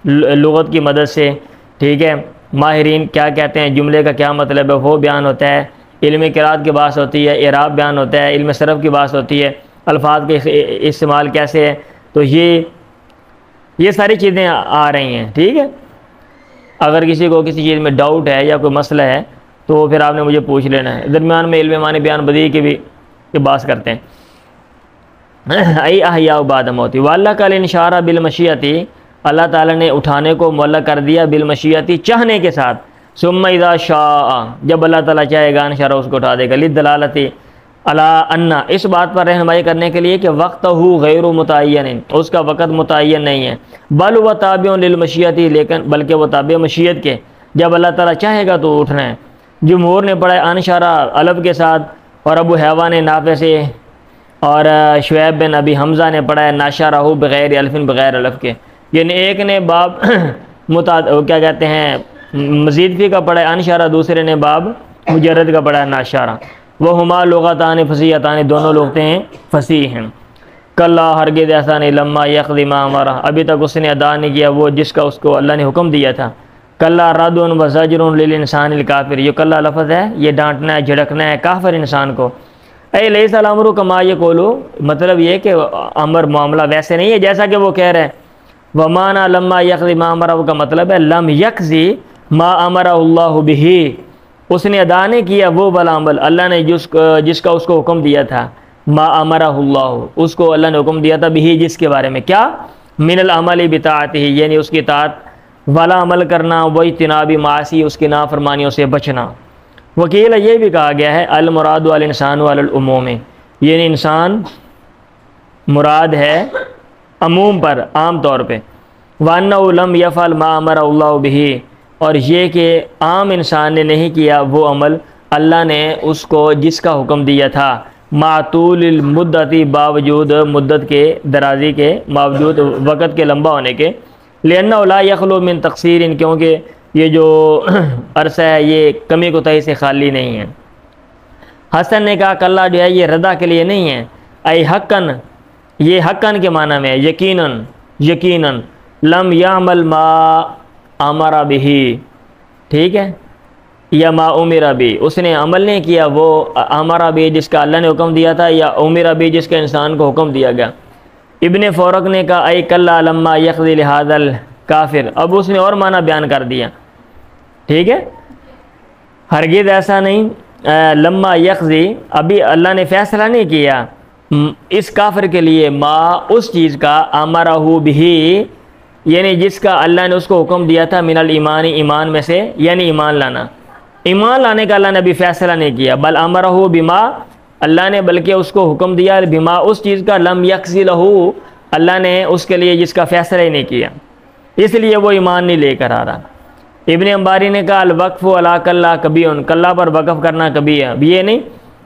لغت کی مدد سے. ٹھیک ہے، ماہرین کیا کہتے ہیں، جملے کا کیا مطلب ہے وہ بیان ہوتا ہے، علم قرات کی بات ہوتی ہے، اعراب بیان ہوتا ہے، علم صرف کی بات ہوتی ہے، الفاظ کے استعمال کیسے ہے. تو یہ ساری چیزیں آ رہی ہیں. ٹھیک ہے، اگر کسی کو کسی چیز میں ڈاؤٹ ہے یا کوئی مسئلہ ہے تو پھر آپ نے مجھے پوچھ لینا ہے. درمیان میں علم معنی بیان بدیہی کی بھی بات کرتے ہیں. ای احیا بعد موتی. واللہ کل انشارہ بالمشیتی، اللہ تعالیٰ نے اٹھانے کو معلق کر دیا بالمشیتی، چاہنے کے ساتھ. ثم اذا شاء، جب اللہ تعالیٰ چاہے گا انشاء اس کو اٹھا دے گا. للدلالتی علی ان، اس بات پر رہنمائی کرنے کے لیے کہ وقتہ غیر متعین، اس کا وقت متعین نہیں ہے. بل و تابع للمشیتی، لیکن بلکہ وہ تابع مشیت کے، جب اللہ تعالیٰ چاہے گا تو اٹھنا ہے. جمہور نے پڑھا انشارہ الف کے ساتھ، اور ابو حیوہ نے نافع سے، اور شعیب بن ابی حمزہ نے پڑھا ہے ناشارہ بغیر الف، بغیر الف کے. یعنی ایک نے باب کیا کہتے ہیں مزید فی کا پڑھا ہے انشارہ، دوسرے نے باب مجرد کا پڑھا ہے ناشارہ. وہ ہما لغتان فصیحتان، دونوں لغتیں ہیں فصیح ہیں. کلا ہرگز ایسا نہیں، لما یقضی ما امرہ، ابھی تک اس نے ادا نہیں کیا وہ جس کا اس کو اللہ نے حکم دیا تھا. کلا رد و زجر للانسان الکافر، یہ کلا لفظ ہے، یہ ڈانٹنا ہے، جھڑکنا ہے کافر انسان کو. اے لیس الامر کما یقولو، مطلب یہ کہ امر معاملہ ویسے نہیں ہے جیسا کہ وہ کہہ رہے ہیں. ومانا لما یقضی ما امرہ کا مطلب ہے لم یقضی ما امر اللہ بہ، اس نے ادا نہیں کیا وہ والا عمل اللہ نے جس کا اس کو حکم دیا تھا، ما امرہ اللہ، اس کو اللہ نے حکم دیا تھا بھی جس کے بارے میں، کیا؟ من العمل بطاعتہ، یعنی اس کی اطاعت والا عمل کرنا، و اجتناب معاصی، اس کی نافرمانیوں سے بچنا۔ وکیل یہ بھی کہا گیا ہے المراد الانسان علی العموم، یعنی انسان مراد ہے عموم پر، عام طور پہ۔ وَأَنَّهُ لَمْ يَفْعَلْ مَا أَمَرَ اللَّهُ بِهِ، اور یہ کہ عام انسان نے نہیں کیا وہ عمل اللہ نے اس کو جس کا حکم دیا تھا، مع طول المدت، باوجود مدت کے درازی کے، باوجود وقت کے لمبا ہونے کے، لِأَنَّهُ لَا يَخْلُو مِن تَقْصِيرٍ، کیونکہ یہ جو عرصہ ہے یہ کمی کوتاہی سے خالی نہیں ہے۔ حسن نے کہا کلّا جو ہے یہ ردا کے لیے نہیں ہے، اے حقاً، یہ حقاً کے معنی میں یقیناً، یقیناً، لم یعمل ما امر بہ، ٹھیک ہے، یا ما امر بہ، اس نے عمل نہیں کیا وہ امر بہ جس کا اللہ نے حکم دیا تھا، یا امر بہ جس کا انسان کو حکم دیا گیا۔ ابن فورق نے کہا اے کلا لما یقضی لہذا الکافر، اب اس نے اور معنی بیان کر دیا، ٹھیک ہے، ہرگز ایسا نہیں، لما یقضی، ابھی اللہ نے فیصلہ نہیں کیا اس کافر کے لیے، ما اس چیز کا، امرہ بہ، یعنی جس کا اللہ نے اس کو حکم دیا تھا، من الایمان، ایمان میں سے، یعنی ایمان لانا، ایمان لانے کا اللہ نے ابھی فیصلہ نہیں کیا، بل امرہ بما، اللہ نے بلکہ اس کو حکم دیا بما اس چیز کا، لم یقضی لہ، اللہ نے اس کے لیے جس کا فیصلہ ہی نہیں کیا، اس لیے وہ ایمان نہیں لے کر آ رہا۔ ابن انباری نے کہا الوقف علی کلا کبھی، کلا پر وقف کرنا کبھی ہے، اب یہ نہیں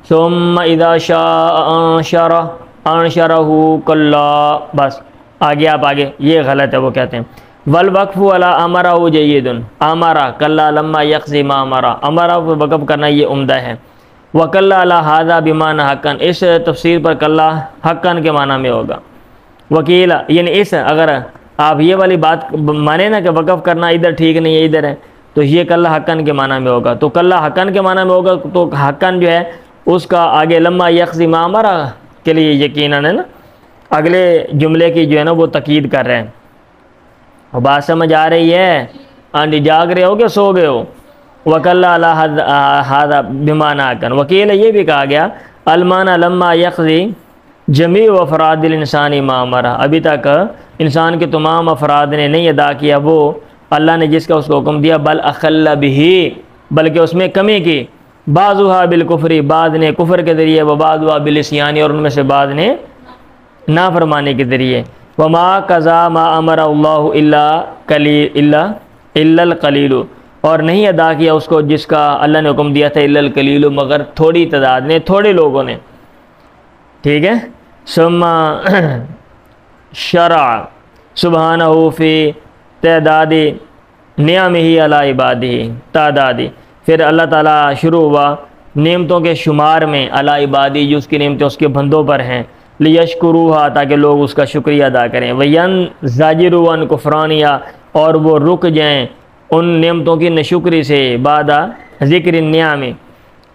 ثم اذا شاء انشرہ کلا، بس آگے آپ آگے، یہ غلط ہے، وہ کہتے ہیں والوقف علی امرہ جید، امرہ کلا لما یقضی ما امرہ، امرہ پر وقف کرنا یہ عمدہ ہے۔ وکلا علی ھذا بمعنی حقا، اس تفسیر پر کلا حقا کے معنی میں ہوگا۔ وکیل، یعنی اس، اگر آپ یہ والی بات مانیں نا کہ وقف کرنا ادھر ٹھیک نہیں ہے ادھر ہے، تو یہ کلا حقاً کے معنی میں ہوگا، تو کلا حقاً کے معنی میں ہوگا، تو حقاً جو ہے اس کا آگے لما یقضی ما امرہ کے لیے یقیناً ہے نا، اگلے جملے کی جو ہے نا وہ تاکید کر رہے ہیں۔ اور بات سمجھ آ رہی ہے؟ آنٹی جاگ رہے ہو کہ سو گئے ہو؟ وکلا علی ھذا بمعنی حقاً۔ وکیل یہ بھی کہا گیا المعنی لما یقضی جمیع افراد الانسان ما امرہ، ابھی تک انسان کے تمام افراد نے نہیں ادا کیا وہ اللہ نے جس کا اس کو حکم دیا، بل اخل بہ، بلکہ اس میں کمی کی، بعضھا بالکفر، بعض نے کفر کے ذریعے، و بعضھا بالعصیان، اور ان میں سے بعض نے نافرمانی کے ذریعے۔ وما قضا ما امر اللہ الا القلیل، اور نہیں ادا کیا اس کو جس کا اللہ نے حکم دیا تھا، الا القلیل، مگر تھوڑی تعداد نے، تھوڑے لوگوں نے، ٹھیک ہے۔ ثم شرع سبحانہ فی تعداد نعمہ علی عبادہ، تعداد، پھر اللہ تعالیٰ شروع ہوا نعمتوں کے شمار میں، علی عبادہ، جو اس کی نعمتیں اس کے بندوں پر ہیں، لیشکروہا، تاکہ لوگ اس کا شکریہ ادا کریں، وینزجروا عن کفرانہا، اور وہ رک جائیں ان نعمتوں کی نشکری سے، بعد ذکر النعم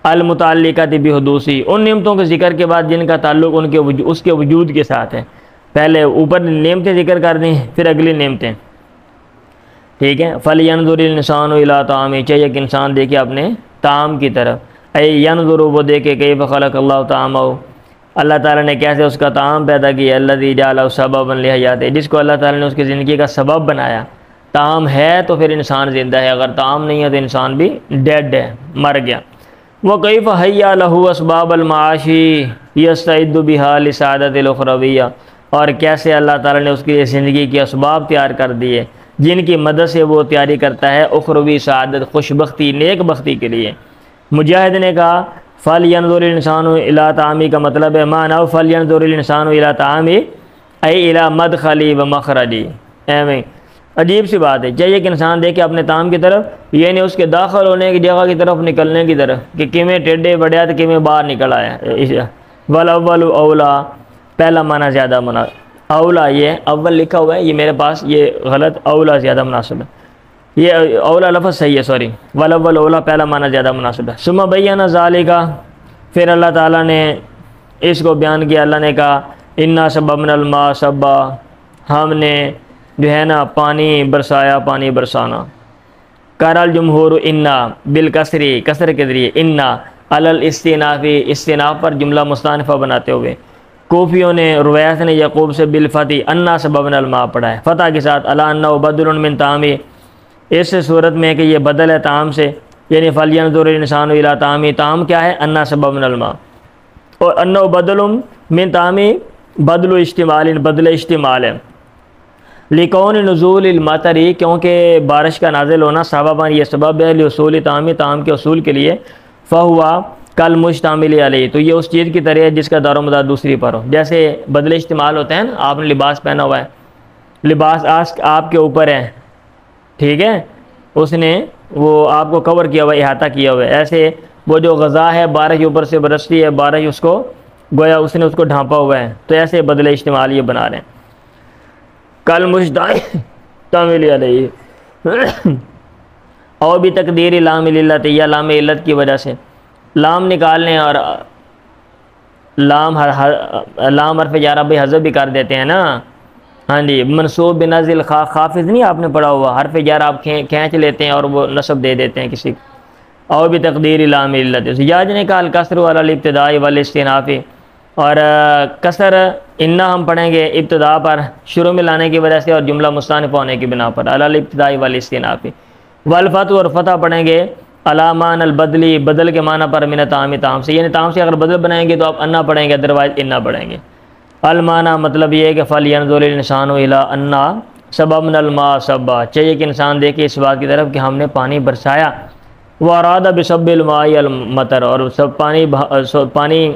المتعلقۃ بحدوثی، ان نعمتوں کے ذکر کے بعد جن کا تعلق ان کے اس کے وجود کے ساتھ ہے، پہلے اوپر نعمتیں ذکر کر دیں پھر اگلی نعمتیں، ٹھیک ہے۔ فَلْيَنْظُرِ الْإِنسَانُ إِلَىٰ طَعَامِهِ، چاہیے کہ انسان دیکھے اپنے طعام کی طرف، اے ینظر، وہ دیکھے کیف خلق اللہ طعامہ، اللہ تعالیٰ نے کیسے اس کا طعام پیدا کیا، الذی جعلہ سببا لحیاتہ، جس کو اللہ تعالیٰ نے اس کی زندگی کا سبب بنایا۔ طعام ہے تو پھر انسان زندہ ہے، اگر طعام نہیں ہے تو انسان بھی ڈیڈ ہے، مر گیا۔ وَكَيْفَ حَيَّا لَهُ أَسْبَابَ الْمَعَاشِ يَسْتَعِدُّ بِهَا لِسَعَادَةِ الْأُخْرَوِيَّةِ، اور کیسے اللہ تعالیٰ نے اس کی زندگی کے اسباب تیار کر دیے جن کی مدد سے وہ تیاری کرتا ہے اخروی سعادت، خوش بختی، نیک بختی کے لیے۔ مجاہد نے کہا فَلْيَنْظُرِ الْإِنسَانُ إِلَىٰ طَعَامِهِ کا مطلب ہے معنی فَلْيَنْظُرِ الْإِنسَانُ إِلَىٰ طَعَامِهِ اَيْ إِلَىٰ مَدْخَلِهِ وَمَخْرَجِهِ، ایویں عجیب سی بات ہے، چاہیے کہ انسان دیکھے اپنے طعام کی طرف، یعنی اس کے داخل ہونے کی جگہ کی طرف، نکلنے کی طرف، کہ کیویں ٹیڈے بڑھیا تو کیویں باہر نکل آیا۔ وَالْأَوَّلُ أَوْلَىٰ، پہلا معنی زیادہ مناسب، اولا، یہ اول لکھا ہوا ہے، یہ میرے پاس یہ غلط، اولا زیادہ مناسب ہے، یہ اولا لفظ صحیح ہے، سوری، وَالْأَوَّلُ أَوْلَىٰ پہلا معنی زیادہ مناسب ہے۔ ثُمَّ بَيَّنَ ذَلِكَ، پھر اللہ تعالیٰ نے اس کو بیان کیا، اللہ نے کہا اِنَّا صَبَّبْنَا الْمَاءَ صَبًّا، ہم نے جو ہے نا پانی برسایا، پانی برسانا، قرال جمہور انا بالکسری، کسر کے ذریعے، انا الاستئنافی، استئناف پر جملہ مستانفہ بناتے ہوئے۔ کوفیوں نے، روایت نے یعقوب سے بالفتح انا سببنا الماء پڑھا ہے فتح کے ساتھ، الا انہ بدل من طعامی، اس صورت میں کہ یہ بدل ہے طعام سے، یعنی فلینظر الانسان الی طعامی، طعام کیا ہے؟ انا سببنا الماء، اور انہ بدل من طعامی بدل اشتمال، بدل اشتمال ہے، لکون نزول المطر، کیونکہ بارش کا نازل ہونا سبباً یہ سبب ہے، لحصول طعامی، طعام کے حصول کے لیے، فہوا کل مشتمل علیہ، تو یہ اس چیز کی طرح ہے جس کا دار و مدار دوسری پر ہو، جیسے بدل استعمال ہوتا ہے نا، آپ نے لباس پہنا ہوا ہے، لباس آپ کے اوپر ہے، ٹھیک ہے، اس نے وہ آپ کو کور کیا ہوا ہے، احاطہ کیا ہوا ہے، ایسے وہ جو غذا ہے بارش اوپر سے برستی ہے، بارش اس کو گویا اس نے اس کو ڈھانپا ہوا ہے، تو ایسے بدل استعمال یہ بنا رہے ہیں، کل مشتمل علیہ، اور بھی تقدیر لام علت، یا لام علت کی وجہ سے لام نکال لیں، اور لام حرف جارہ بھائی حذف بھی کر دیتے ہیں نا، ہاں جی، منصوب بنزل خافظ نہیں آپ نے پڑھا ہوا، حرف جارہ آپ کھینچ لیتے ہیں اور وہ نصب دے دیتے ہیں کسی کو، اور بھی تقدیر لام علت، یاج نکال کسر والا الابتداء والاستئناف، اور کسر انا ہم پڑھیں گے ابتدا پر، شروع میں لانے کی وجہ سے اور جملہ مستانف ہونے کی بنا پر، علی الابتداء والاستئناف، والفتح، اور فتح پڑھیں گے علامان البدلی، بدل کے معنی پر، من طعام، طعام سے، یعنی طعام سے اگر بدل بنائیں گے تو آپ انا پڑھیں گے، ادروائز انا پڑھیں گے، المعنی مطلب یہ ہے کہ فلینظر الانسان الی انا سببنا الماء صبا، چاہیے کہ انسان دیکھے اس بات کی طرف کہ ہم نے پانی برسایا، واراد بصب الماء المطر، اور سب پانی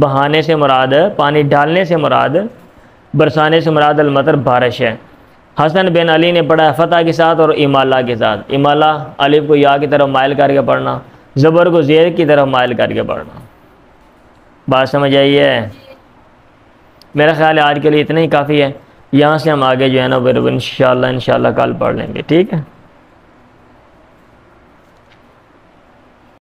بہانے سے مراد، پانی ڈالنے سے مراد، برسانے سے مراد المطر بارش ہے۔ حسن بن علی نے پڑھا فتح کے ساتھ اور امالہ کے ساتھ، امالہ الف کو یا کی طرف مائل کر کے پڑھنا، زبر کو زیر کی طرف مائل کر کے پڑھنا، بات سمجھ آئی ہے؟ میرا خیال ہے آج کے لیے اتنا ہی کافی ہے، یہاں سے ہم آگے جو ہے نا انشاءاللہ کل پڑھ لیں گے، ٹھیک ہے؟